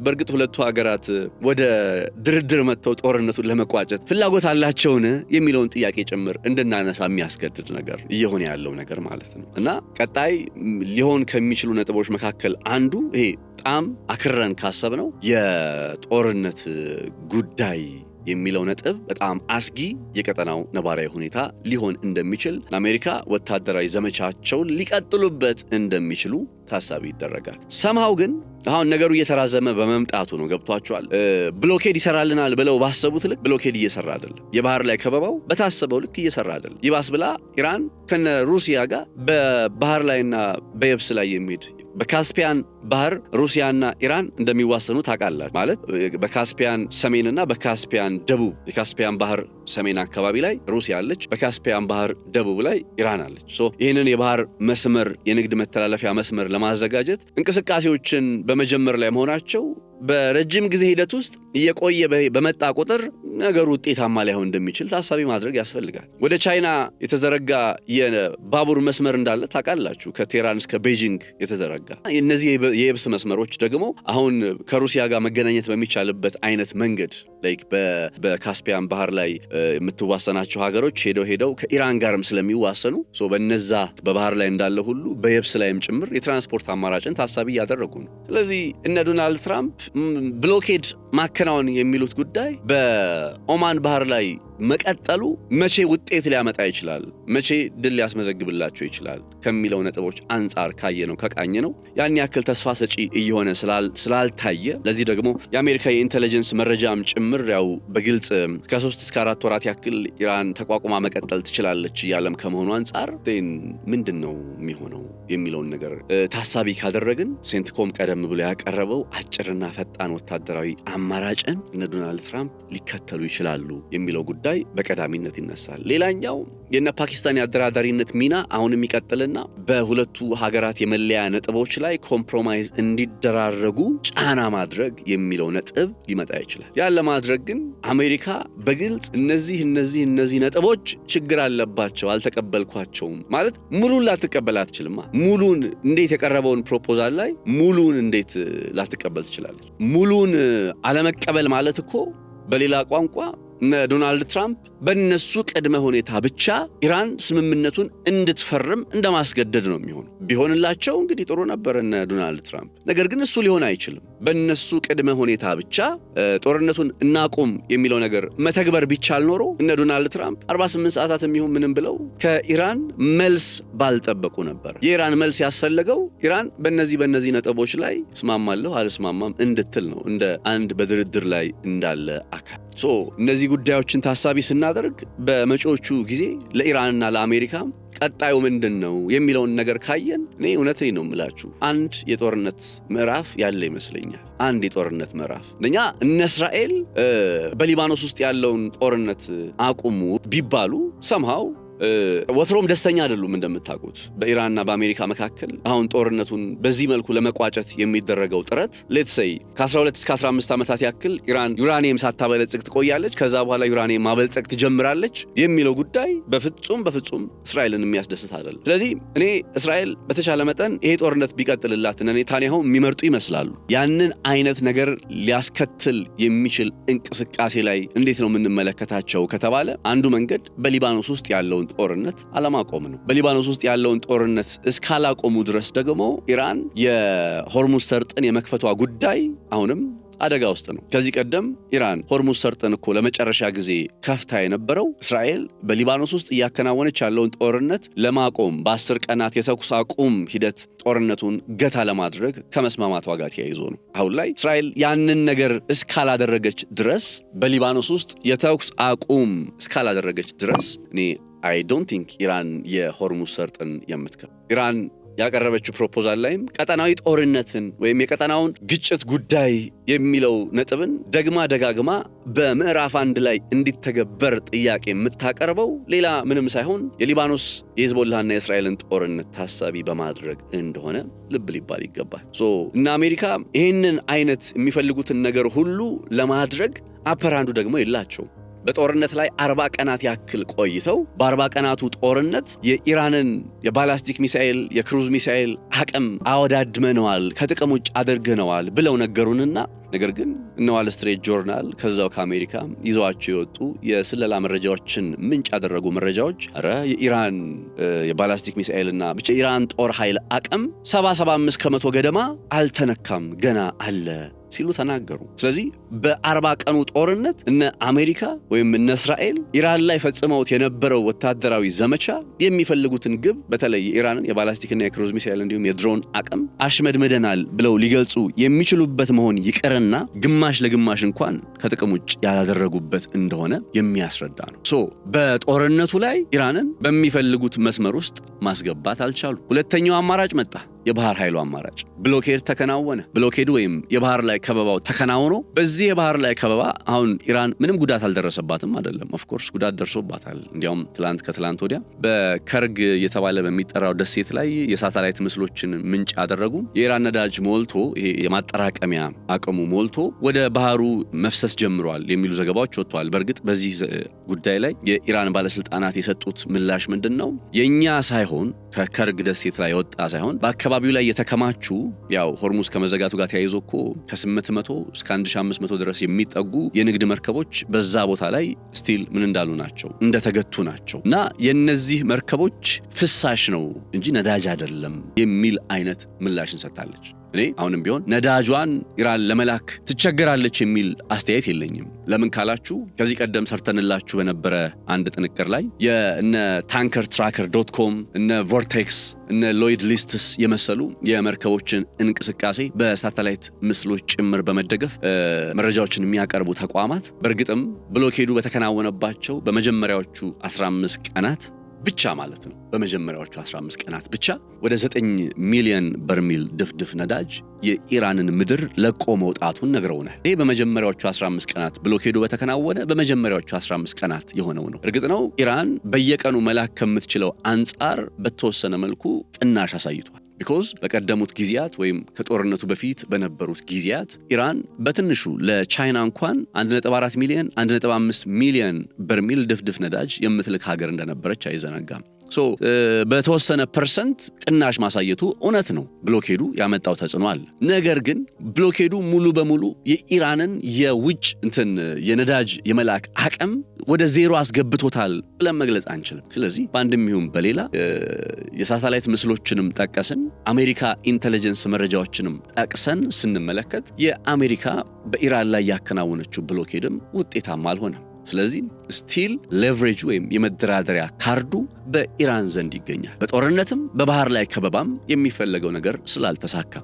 [SPEAKER 1] በእርግጥ ሁለቱ ሀገራት ወደ ድርድር መጥተው ጦርነቱን ለመቋጨት ፍላጎት አላቸውን የሚለውን ጥያቄ ጭምር እንድናነሳ የሚያስገድድ ነገር እየሆነ ያለው ነገር ማለት ነው። እና ቀጣይ ሊሆን ከሚችሉ ነጥቦች መካከል አንዱ ይሄ በጣም አክረን ካሰብነው የጦርነት ጉዳይ የሚለው ነጥብ በጣም አስጊ የቀጠናው ነባራዊ ሁኔታ ሊሆን እንደሚችል ለአሜሪካ ወታደራዊ ዘመቻቸውን ሊቀጥሉበት እንደሚችሉ ታሳቢ ይደረጋል። ሰምሃው ግን አሁን ነገሩ እየተራዘመ በመምጣቱ ነው። ገብቷቸዋል። ብሎኬድ ይሰራልናል ብለው ባሰቡት ልክ ብሎኬድ እየሰራ አይደለም። የባህር ላይ ከበባው በታሰበው ልክ እየሰራ አይደለም። ይባስ ብላ ኢራን ከነ ሩሲያ ጋር በባህር ላይና በየብስ ላይ የሚሄድ በካስፒያን ባህር ሩሲያና ኢራን እንደሚዋሰኑ ታውቃላችሁ። ማለት በካስፒያን ሰሜንና በካስፒያን ደቡብ፣ የካስፒያን ባህር ሰሜን አካባቢ ላይ ሩሲያ አለች፣ በካስፒያን ባህር ደቡብ ላይ ኢራን አለች። ይህንን የባህር መስመር የንግድ መተላለፊያ መስመር ለማዘጋጀት እንቅስቃሴዎችን በመጀመር ላይ መሆናቸው በረጅም ጊዜ ሂደት ውስጥ እየቆየ በመጣ ቁጥር ነገሩ ውጤታማ ላይሆን እንደሚችል ታሳቢ ማድረግ ያስፈልጋል። ወደ ቻይና የተዘረጋ የባቡር መስመር እንዳለ ታውቃላችሁ፣ ከቴህራን እስከ ቤጂንግ የተዘረጋ። እነዚህ የየብስ መስመሮች ደግሞ አሁን ከሩሲያ ጋር መገናኘት በሚቻልበት አይነት መንገድ ላይክ በካስፒያን ባህር ላይ የምትዋሰናቸው ሀገሮች ሄደው ከኢራን ጋርም ስለሚዋሰኑ በነዛ በባህር ላይ እንዳለ ሁሉ በየብስ ላይም ጭምር የትራንስፖርት አማራጭን ታሳቢ እያደረጉ ነው። ስለዚህ እነ ዶናልድ ትራምፕ ብሎኬድ ማከናወን የሚሉት ጉዳይ በኦማን ባህር ላይ መቀጠሉ መቼ ውጤት ሊያመጣ ይችላል፣ መቼ ድል ሊያስመዘግብላቸው ይችላል ከሚለው ነጥቦች አንጻር ከቃኘ ነው ያን ያክል ተስፋ ሰጪ እየሆነ ስላልታየ፣ ለዚህ ደግሞ የአሜሪካ የኢንተለጀንስ መረጃም ጭምር ያው በግልጽ ከ3 እስከ 4 ወራት ያክል ኢራን ተቋቁማ መቀጠል ትችላለች እያለም ከመሆኑ አንጻር ምንድነው የሚሆነው የሚለውን ነገር ታሳቢ ካደረግን ሴንትኮም ቀደም ብሎ ያቀረበው አጭርና ፈጣን ወታደራዊ አማራጭን እነ ዶናልድ ትራምፕ ሊከተሉ ይችላሉ የሚለው ጉዳይ በቀዳሚነት ይነሳል። ሌላኛው የነ ፓኪስታን የአደራዳሪነት ሚና አሁንም ይቀጥልና በሁለቱ ሀገራት የመለያ ነጥቦች ላይ ኮምፕሮማይዝ እንዲደራረጉ ጫና ማድረግ የሚለው ነጥብ ሊመጣ ይችላል። ያን ለማድረግ ግን አሜሪካ በግልጽ እነዚህ ነጥቦች ችግር አለባቸው፣ አልተቀበልኳቸውም ማለት ሙሉን ላትቀበል አትችልማ። ሙሉን እንዴት የቀረበውን ፕሮፖዛል ላይ ሙሉን እንዴት ላትቀበል ትችላለች? ሙሉን አለመቀበል ማለት እኮ በሌላ ቋንቋ ዶናልድ ትራምፕ በእነሱ ቅድመ ሁኔታ ብቻ ኢራን ስምምነቱን እንድትፈርም እንደማስገደድ ነው የሚሆነው። ቢሆንላቸው እንግዲህ ጥሩ ነበር እነ ዶናልድ ትራምፕ። ነገር ግን እሱ ሊሆን አይችልም። በእነሱ ቅድመ ሁኔታ ብቻ ጦርነቱን እናቁም የሚለው ነገር መተግበር ቢቻል ኖሮ እነ ዶናልድ ትራምፕ 48 ሰዓታት የሚሆን ምንም ብለው ከኢራን መልስ ባልጠበቁ ነበር። የኢራን መልስ ያስፈለገው ኢራን በእነዚህ ነጥቦች ላይ እስማማለሁ አልስማማም እንድትል ነው፣ እንደ አንድ በድርድር ላይ እንዳለ አካል። እነዚህ ጉዳዮችን ታሳቢ ስናደርግ በመጪዎቹ ጊዜ ለኢራንና ለአሜሪካ ቀጣዩ ምንድነው የሚለውን ነገር ካየን እኔ እውነቴን ነው የምላችሁ አንድ የጦርነት ምዕራፍ ያለ ይመስለኛል። አንድ የጦርነት ምዕራፍ እነ እስራኤል በሊባኖስ ውስጥ ያለውን ጦርነት አቁሙ ቢባሉ somehow ወትሮም ደስተኛ አይደሉም። እንደምታውቁት በኢራንና በአሜሪካ መካከል አሁን ጦርነቱን በዚህ መልኩ ለመቋጨት የሚደረገው ጥረት ሌትስ ሴይ ከ12 እስከ 15 ዓመታት ያክል ኢራን ዩራኒየም ሳታበለጽግ ትቆያለች፣ ከዛ በኋላ ዩራኒየም ማበልጸግ ትጀምራለች የሚለው ጉዳይ በፍጹም እስራኤልን የሚያስደስት አይደለም። ስለዚህ እኔ እስራኤል በተቻለ መጠን ይሄ ጦርነት ቢቀጥልላት ኔታንያሁ የሚመርጡ ይመስላሉ። ያንን አይነት ነገር ሊያስከትል የሚችል እንቅስቃሴ ላይ እንዴት ነው የምንመለከታቸው ከተባለ አንዱ መንገድ በሊባኖስ ውስጥ ያለውን ጦርነት አለማቆም ነው። በሊባኖስ ውስጥ ያለውን ጦርነት እስካላቆሙ ድረስ ደግሞ ኢራን የሆርሙዝ ሰርጥን የመክፈቷ ጉዳይ አሁንም አደጋ ውስጥ ነው። ከዚህ ቀደም ኢራን ሆርሙዝ ሰርጥን እኮ ለመጨረሻ ጊዜ ከፍታ የነበረው እስራኤል በሊባኖስ ውስጥ እያከናወነች ያለውን ጦርነት ለማቆም በ10 ቀናት የተኩስ አቁም ሂደት ጦርነቱን ገታ ለማድረግ ከመስማማቷ ጋር ተያይዞ ነው። አሁን ላይ እስራኤል ያንን ነገር እስካላደረገች ድረስ በሊባኖስ ውስጥ የተኩስ አቁም እስካላደረገች ድረስ እኔ I don't think ኢራን የሆርሙዝ ሰርጥን የምትከፍት ኢራን ያቀረበችው ፕሮፖዛል ላይም ቀጠናዊ ጦርነትን ወይም የቀጠናውን ግጭት ጉዳይ የሚለው ነጥብን ደጋግማ በምዕራፍ 1 ላይ እንዲተገበር ጥያቄ የምታቀርበው ሌላ ምንም ሳይሆን የሊባኖስ የሂዝቦላህና የእስራኤልን ጦርነት ታሳቢ በማድረግ እንደሆነ ልብ ሊባል ይገባል። እና አሜሪካ ይህንን አይነት የሚፈልጉትን ነገር ሁሉ ለማድረግ አፐራንዱ ደግሞ የላቸውም። በጦርነት ላይ 40 ቀናት ያክል ቆይተው በ40 ቀናቱ ጦርነት የኢራንን የባላስቲክ ሚሳኤል የክሩዝ ሚሳኤል አቅም አወዳድመነዋል፣ ከጥቅም ውጭ አድርገነዋል ብለው ነገሩንና ነገር ግን እነ ዋል ስትሪት ጆርናል ከዛው ከአሜሪካ ይዘዋቸው የወጡ የስለላ መረጃዎችን ምንጭ ያደረጉ መረጃዎች የኢራን የባላስቲክ ሚሳኤልና ብቻ ኢራን ጦር ኃይል አቅም 75 ከመቶ ገደማ አልተነካም፣ ገና አለ ሲሉ ተናገሩ። ስለዚህ በ40 ቀኑ ጦርነት እነ አሜሪካ ወይም እነ እስራኤል ኢራን ላይ ፈጽመውት የነበረው ወታደራዊ ዘመቻ የሚፈልጉትን ግብ በተለይ ኢራንን የባላስቲክና የክሩዝ ሚሳኤል እንዲሁም የድሮን አቅም አሽመድመደናል ብለው ሊገልጹ የሚችሉበት መሆን ይቀርና ግማሽ ለግማሽ እንኳን ከጥቅም ውጭ ያላደረጉበት እንደሆነ የሚያስረዳ ነው። በጦርነቱ ላይ ኢራንን በሚፈልጉት መስመር ውስጥ ማስገባት አልቻሉ። ሁለተኛው አማራጭ መጣ። የባህር ኃይሉ አማራጭ ብሎኬድ ተከናወነ። ብሎኬዱ ወይም የባህር ላይ ከበባው ተከናውኖ በዚህ የባህር ላይ ከበባ አሁን ኢራን ምንም ጉዳት አልደረሰባትም አይደለም። ኦፍ ኮርስ ጉዳት ደርሶባታል። እንዲያውም ከትላንት ወዲያ በከርግ የተባለ በሚጠራው ደሴት ላይ የሳተላይት ምስሎችን ምንጭ ያደረጉ የኢራን ነዳጅ ሞልቶ ይሄ የማጠራቀሚያ አቅሙ ሞልቶ ወደ ባህሩ መፍሰስ ጀምሯል የሚሉ ዘገባዎች ወጥተዋል። በእርግጥ በዚህ ጉዳይ ላይ የኢራን ባለስልጣናት የሰጡት ምላሽ ምንድነው? የኛ ሳይሆን ከከርግ ደሴት ላይ ወጣ ሳይሆን በአካባቢው ላይ የተከማቹ ያው ሆርሙዝ ከመዘጋቱ ጋር ተያይዞ እኮ ከ800 እስከ 1500 ድረስ የሚጠጉ የንግድ መርከቦች በዛ ቦታ ላይ ስቲል ምን እንዳሉ ናቸው እንደተገቱ ናቸው እና የነዚህ መርከቦች ፍሳሽ ነው እንጂ ነዳጅ አይደለም የሚል አይነት ምላሽን ሰጥታለች። እኔ አሁንም ቢሆን ነዳጇን ኢራን ለመላክ ትቸገራለች የሚል አስተያየት የለኝም። ለምን ካላችሁ ከዚህ ቀደም ሰርተንላችሁ በነበረ አንድ ጥንቅር ላይ የእነ tankertracker.com እነ ቮርቴክስ እነ ሎይድ ሊስትስ የመሰሉ የመርከቦችን እንቅስቃሴ በሳተላይት ምስሎች ጭምር በመደገፍ መረጃዎችን የሚያቀርቡ ተቋማት በእርግጥም ብሎኬዱ በተከናወነባቸው በመጀመሪያዎቹ 15 ቀናት ብቻ ማለት ነው በመጀመሪያዎቹ 15 ቀናት ብቻ ወደ 9 ሚሊዮን በርሜል ድፍድፍ ነዳጅ የኢራንን ምድር ለቆ መውጣቱን ነግረውናል። ይሄ በመጀመሪያዎቹ 15 ቀናት ብሎኬዱ በተከናወነ በመጀመሪያዎቹ 15 ቀናት የሆነው ነው። እርግጥ ነው ኢራን በየቀኑ መላክ ከምትችለው አንጻር በተወሰነ መልኩ ቅናሽ አሳይቷል። ቢኮዝ በቀደሙት ጊዜያት ወይም ከጦርነቱ በፊት በነበሩት ጊዜያት ኢራን በትንሹ ለቻይና እንኳን 1.4 ሚሊዮን 1.5 ሚሊዮን በርሜል ድፍድፍ ነዳጅ የምትልክ ሀገር እንደነበረች አይዘነጋም። በተወሰነ ፐርሰንት ቅናሽ ማሳየቱ እውነት ነው። ብሎኬዱ ያመጣው ተጽዕኖ አለ። ነገር ግን ብሎኬዱ ሙሉ በሙሉ የኢራንን የውጭ የነዳጅ የመላክ አቅም ወደ ዜሮ አስገብቶታል ብለን መግለጽ አንችልም። ስለዚህ በአንድም ይሁን በሌላ የሳተላይት ምስሎችንም ጠቀስን፣ አሜሪካ ኢንተለጀንስ መረጃዎችንም ጠቅሰን ስንመለከት የአሜሪካ በኢራን ላይ ያከናወነችው ብሎኬድም ውጤታማ አልሆነም። ስለዚህ ስቲል ሌቨሬጅ ወይም የመደራደሪያ ካርዱ በኢራን ዘንድ ይገኛል። በጦርነትም በባህር ላይ ከበባም የሚፈለገው ነገር ስላልተሳካ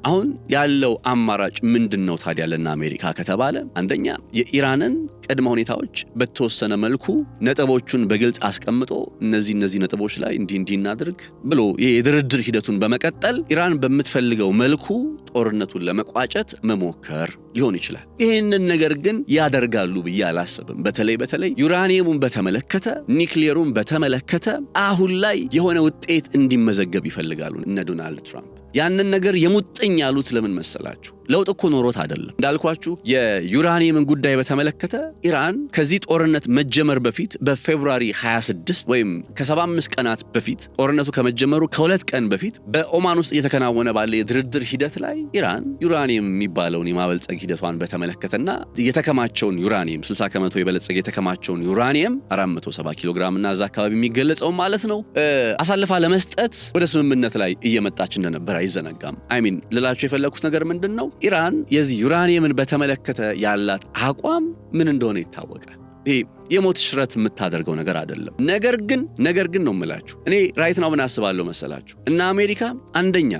[SPEAKER 1] አሁን ያለው አማራጭ ምንድነው ታዲያ ለና አሜሪካ ከተባለ አንደኛ የኢራንን ቅድመ ሁኔታዎች በተወሰነ መልኩ ነጥቦቹን በግልጽ አስቀምጦ እነዚህ ነጥቦች ላይ እንዲናድርግ ብሎ የድርድር ሂደቱን በመቀጠል ኢራን በምትፈልገው መልኩ ጦርነቱን ለመቋጨት መሞከር ሊሆን ይችላል። ይህንን ነገር ግን ያደርጋሉ ብዬ አላስብም። በተለይ ዩራኒየሙን በተመለከተ ኒክሌሩን በተመለከተ አሁን ላይ የሆነ ውጤት እንዲመዘገብ ይፈልጋሉ እነ ዶናልድ ትራምፕ። ያንን ነገር የሙጥኝ ያሉት ለምን መሰላችሁ? ለውጥ እኮ ኖሮት አይደለም። እንዳልኳችሁ የዩራኒየምን ጉዳይ በተመለከተ ኢራን ከዚህ ጦርነት መጀመር በፊት በፌብሩዋሪ 26 ወይም ከ75 ቀናት በፊት ጦርነቱ ከመጀመሩ ከ2 ቀን በፊት በኦማን ውስጥ እየተከናወነ ባለ የድርድር ሂደት ላይ ኢራን ዩራኒየም የሚባለውን የማበልጸግ ሂደቷን በተመለከተና የተከማቸውን ዩራኒየም 60% የበለጸገ የተከማቸውን ዩራኒየም 470 ኪሎ ግራም እና እዛ አካባቢ የሚገለጸው ማለት ነው አሳልፋ ለመስጠት ወደ ስምምነት ላይ እየመጣች እንደነበር አይዘነጋም። አይሚን ልላችሁ የፈለኩት ነገር ምንድነው? ኢራን የዚህ ዩራኒየምን በተመለከተ ያላት አቋም ምን እንደሆነ ይታወቃል። ይሄ የሞት ሽረት የምታደርገው ነገር አይደለም። ነገር ግን ነው የምላችሁ እኔ ራይት ነው ምን አስባለሁ መሰላችሁ? እና አሜሪካ አንደኛ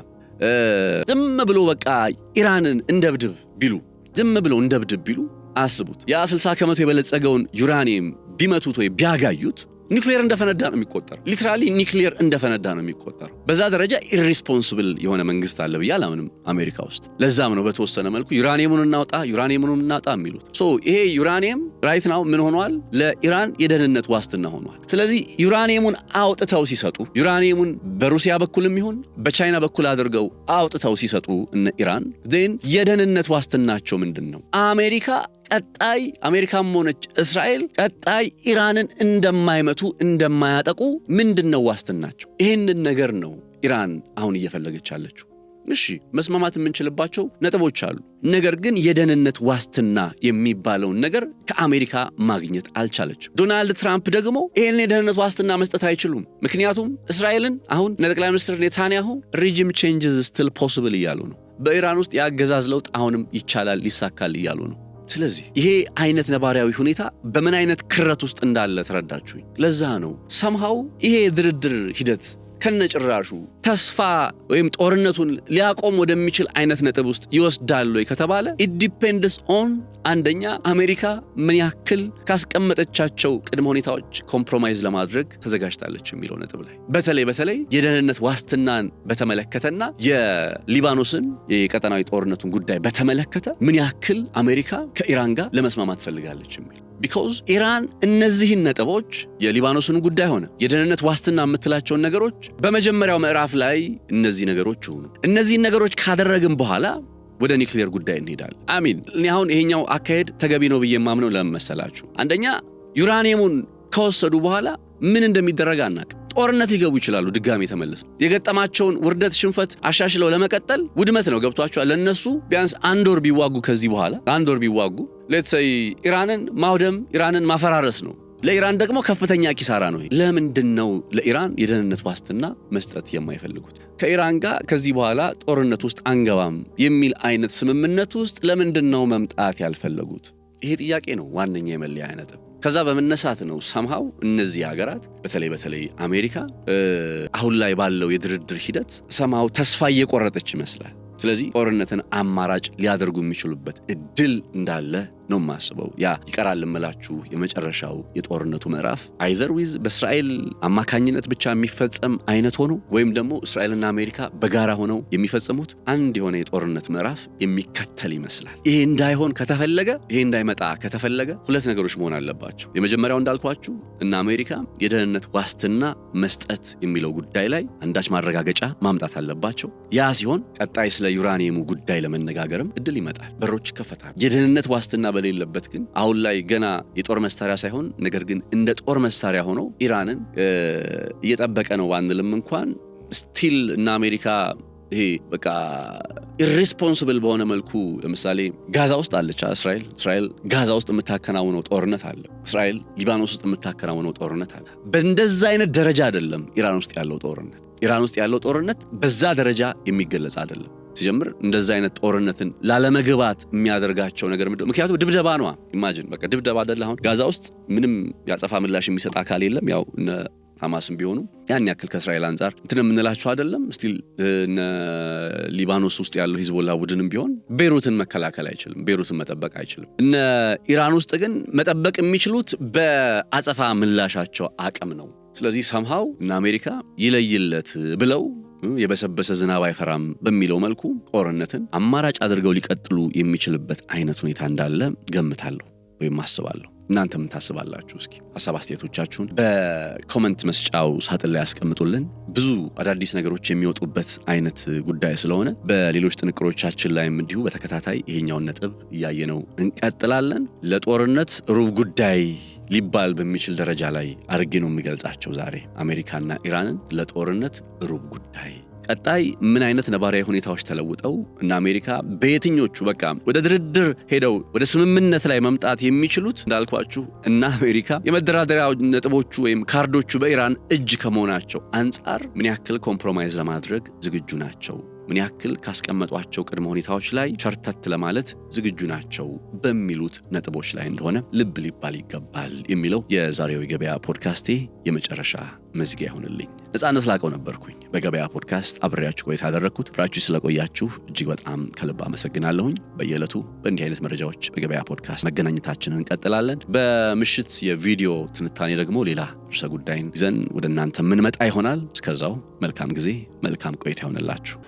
[SPEAKER 1] ዝም ብሎ በቃ ኢራንን እንደብድብ ቢሉ አስቡት። ያ 60% የበለጸገውን ዩራኒየም ቢመቱት ወይ ቢያጋዩት ኒክሌር እንደፈነዳ ነው የሚቆጠረው። ሊትራሊ ኒክሌር እንደፈነዳ ነው የሚቆጠረው። በዛ ደረጃ ኢሪስፖንሲብል የሆነ መንግስት አለ ብዬ አላምንም አሜሪካ ውስጥ። ለዛም ነው በተወሰነ መልኩ ዩራኒየሙን እናውጣ የሚሉት። ይሄ ዩራኒየም ራይት ናው ምን ሆኗል? ለኢራን የደህንነት ዋስትና ሆኗል። ስለዚህ ዩራኒየሙን አውጥተው ሲሰጡ፣ ዩራኒየሙን በሩሲያ በኩልም ይሁን በቻይና በኩል አድርገው አውጥተው ሲሰጡ እነ ኢራን ዜን የደህንነት ዋስትናቸው ምንድን ነው? አሜሪካም ሆነች እስራኤል ቀጣይ ኢራንን እንደማያጠቁ ምንድነው ዋስትናቸው? ይህንን ነገር ነው ኢራን አሁን እየፈለገች ያለችው። እሺ መስማማት የምንችልባቸው ነጥቦች አሉ። ነገር ግን የደህንነት ዋስትና የሚባለውን ነገር ከአሜሪካ ማግኘት አልቻለችም። ዶናልድ ትራምፕ ደግሞ ይሄን የደህንነት ዋስትና መስጠት አይችሉም። ምክንያቱም እስራኤልን አሁን ጠቅላይ ሚኒስትር ኔታንያሁ ሪጂም ቼንጅስ ስቲል ፖሲብል እያሉ ነው። በኢራን ውስጥ የአገዛዝ ለውጥ አሁንም ይቻላል ሊሳካል እያሉ ነው። ስለዚህ ይሄ አይነት ነባራዊ ሁኔታ በምን አይነት ክረት ውስጥ እንዳለ ተረዳችሁኝ? ለዛ ነው ሰምሃው ይሄ ድርድር ሂደት ከነጭራሹ ተስፋ ወይም ጦርነቱን ሊያቆም ወደሚችል አይነት ነጥብ ውስጥ ይወስዳል ወይ ከተባለ it depends on አንደኛ አሜሪካ ምን ያክል ካስቀመጠቻቸው ቅድመ ሁኔታዎች ኮምፕሮማይዝ ለማድረግ ተዘጋጅታለች የሚለው ነጥብ ላይ በተለይ የደህንነት ዋስትናን በተመለከተና የሊባኖስን የቀጠናዊ ጦርነቱን ጉዳይ በተመለከተ ምን ያክል አሜሪካ ከኢራን ጋር ለመስማማት ፈልጋለች የሚል because ኢራን እነዚህን ነጥቦች የሊባኖስን ጉዳይ ሆነ የደህንነት ዋስትና የምትላቸውን ነገሮች በመጀመሪያው ምዕራፍ ላይ እነዚህ ነገሮች ሆኑ እነዚህን ነገሮች ካደረግን በኋላ ወደ ኒውክሊየር ጉዳይ እንሄዳለን አሚን እኔ አሁን ይሄኛው አካሄድ ተገቢ ነው ብዬ ማምነው ለመሰላችሁ አንደኛ ዩራኒየሙን ከወሰዱ በኋላ ምን እንደሚደረግ አናውቅም ጦርነት ሊገቡ ይችላሉ ድጋሚ ተመለሱ የገጠማቸውን ውርደት ሽንፈት አሻሽለው ለመቀጠል ውድመት ነው ገብቷቸዋል ለነሱ ቢያንስ አንድ ወር ቢዋጉ ከዚህ በኋላ አንድ ወር ቢዋጉ let's say ኢራንን ማውደም ኢራንን ማፈራረስ ነው ለኢራን ደግሞ ከፍተኛ ኪሳራ ነው ለምንድነው ለኢራን የደህንነት ዋስትና መስጠት የማይፈልጉት ከኢራን ጋር ከዚህ በኋላ ጦርነት ውስጥ አንገባም የሚል አይነት ስምምነት ውስጥ ለምንድነው መምጣት ያልፈለጉት ይሄ ጥያቄ ነው ዋነኛ የመለያ ነጥብ ከዛ በመነሳት ነው somehow እነዚህ ሀገራት በተለይ አሜሪካ አሁን ላይ ባለው የድርድር ሂደት somehow ተስፋ እየቆረጠች ይመስላል ስለዚህ ጦርነትን አማራጭ ሊያደርጉ የሚችሉበት እድል እንዳለ ነው ማስበው ያ ይቀራል ለምላችሁ የመጨረሻው የጦርነቱ ምዕራፍ አይዘር ዊዝ በእስራኤል አማካኝነት ብቻ የሚፈጸም አይነት ሆኖ ወይም ደግሞ እስራኤልና አሜሪካ በጋራ ሆነው የሚፈጽሙት አንድ የሆነ የጦርነት ምዕራፍ የሚከተል ይመስላል ይሄ እንዳይሆን ከተፈለገ ይሄ እንዳይመጣ ከተፈለገ ሁለት ነገሮች መሆን አለባቸው የመጀመሪያው እንዳልኳችሁ እና አሜሪካ የደህንነት ዋስትና መስጠት የሚለው ጉዳይ ላይ አንዳች ማረጋገጫ ማምጣት አለባቸው ያ ሲሆን ቀጣይ ስለ ዩራኒየሙ ጉዳይ ለመነጋገርም እድል ይመጣል በሮች ይከፈታል የደህንነት ዋስትና በሌለበት ግን አሁን ላይ ገና የጦር መሳሪያ ሳይሆን ነገር ግን እንደ ጦር መሳሪያ ሆኖ ኢራንን እየጠበቀ ነው ባንልም እንኳን ስቲል እና አሜሪካ ይሄ በቃ ኢሬስፖንሲብል በሆነ መልኩ ለምሳሌ ጋዛ ውስጥ አለች እስራኤል ጋዛ ውስጥ የምታከናውነው ጦርነት አለ እስራኤል ሊባኖስ ውስጥ የምታከናውነው ጦርነት አለ በእንደዛ አይነት ደረጃ አይደለም ኢራን ውስጥ ያለው ጦርነት በዛ ደረጃ የሚገለጽ አይደለም ሲጀምር እንደዛ አይነት ጦርነትን ላለመግባት የሚያደርጋቸው ነገር ምክንያቱም ድብደባ ነው ኢማጂን በቃ ድብደባ አይደል አሁን ጋዛ ውስጥ ምንም ያጸፋ ምላሽ የሚሰጥ አካል የለም ያው ሐማስም ቢሆኑ ያን ያክል ከእስራኤል አንፃር እንትንም እንላችሁ አይደለም ስቲል ሊባኖስ ውስጥ ያለው ሂዝቦላ ቡድንም ቢሆን ቤሩትን መከላከል አይችልም ቤሩትን መጠበቅ አይችልም እነ ኢራን ውስጥ ግን መጠበቅ የሚችሉት በአጸፋ ምላሻቸው አቅም ነው ስለዚህ somehow እና አሜሪካ ይለይለት ብለው የበሰበሰ ዝናብ አይፈራም በሚለው መልኩ ጦርነትን አማራጭ አድርገው ሊቀጥሉ የሚችልበት አይነት ሁኔታ እንዳለ ገምታለሁ ወይም አስባለሁ እናንተ ምን ታስባላችሁ እስኪ ሐሳብ አስተያየቶቻችሁን በኮሜንት መስጫው ሳጥን ላይ አስቀምጡልን ብዙ አዳዲስ ነገሮች የሚወጡበት አይነት ጉዳይ ስለሆነ በሌሎች ጥንቅሮቻችን ላይም እንዲሁ በተከታታይ ይሄኛውን ነጥብ እያየነው እንቀጥላለን ለጦርነት ሩብ ጉዳይ ሊባል በሚችል ደረጃ ላይ አርጌ ነው የሚገልጻቸው ዛሬ አሜሪካና ኢራንን ለጦርነት ሩብ ጉዳይ ቀጣይ ምን አይነት ነባራዊ ሁኔታዎች ተለውጠው እና አሜሪካ በየትኞቹ በቃ ወደ ድርድር ሄደው ወደ ስምምነት ላይ መምጣት የሚችሉት እንዳልኳችሁ እና አሜሪካ የመደራደሪያ ነጥቦቹ ወይም ካርዶቹ በኢራን እጅ ከመሆናቸው አንፃር ምን ያክል ኮምፕሮማይዝ ለማድረግ ዝግጁ ናቸው ምን ያክል ካስቀመጧቸው ቅድመ ሁኔታዎች ላይ ቸርተት ለማለት ዝግጁ ናቸው በሚሉት ነጥቦች ላይ እንደሆነ ልብ ሊባል ይገባል የሚለው የዛሬው የገበያ ፖድካስቴ የመጨረሻ መዝጊያ ይሆንልኝ ነፃነት ላቀው ነበርኩኝ በገበያ ፖድካስት አብሬያችሁ ቆይታ ያደረኩት ብራችሁ ስለቆያችሁ እጅግ በጣም ከልብ አመሰግናለሁኝ በየዕለቱ በእንዲህ አይነት መረጃዎች በገበያ ፖድካስት መገናኘታችንን እንቀጥላለን በምሽት የቪዲዮ ትንታኔ ደግሞ ሌላ ርዕሰ ጉዳይን ይዘን ወደ እናንተ ምንመጣ ይሆናል እስከዛው መልካም ጊዜ መልካም ቆይታ ይሆንላችሁ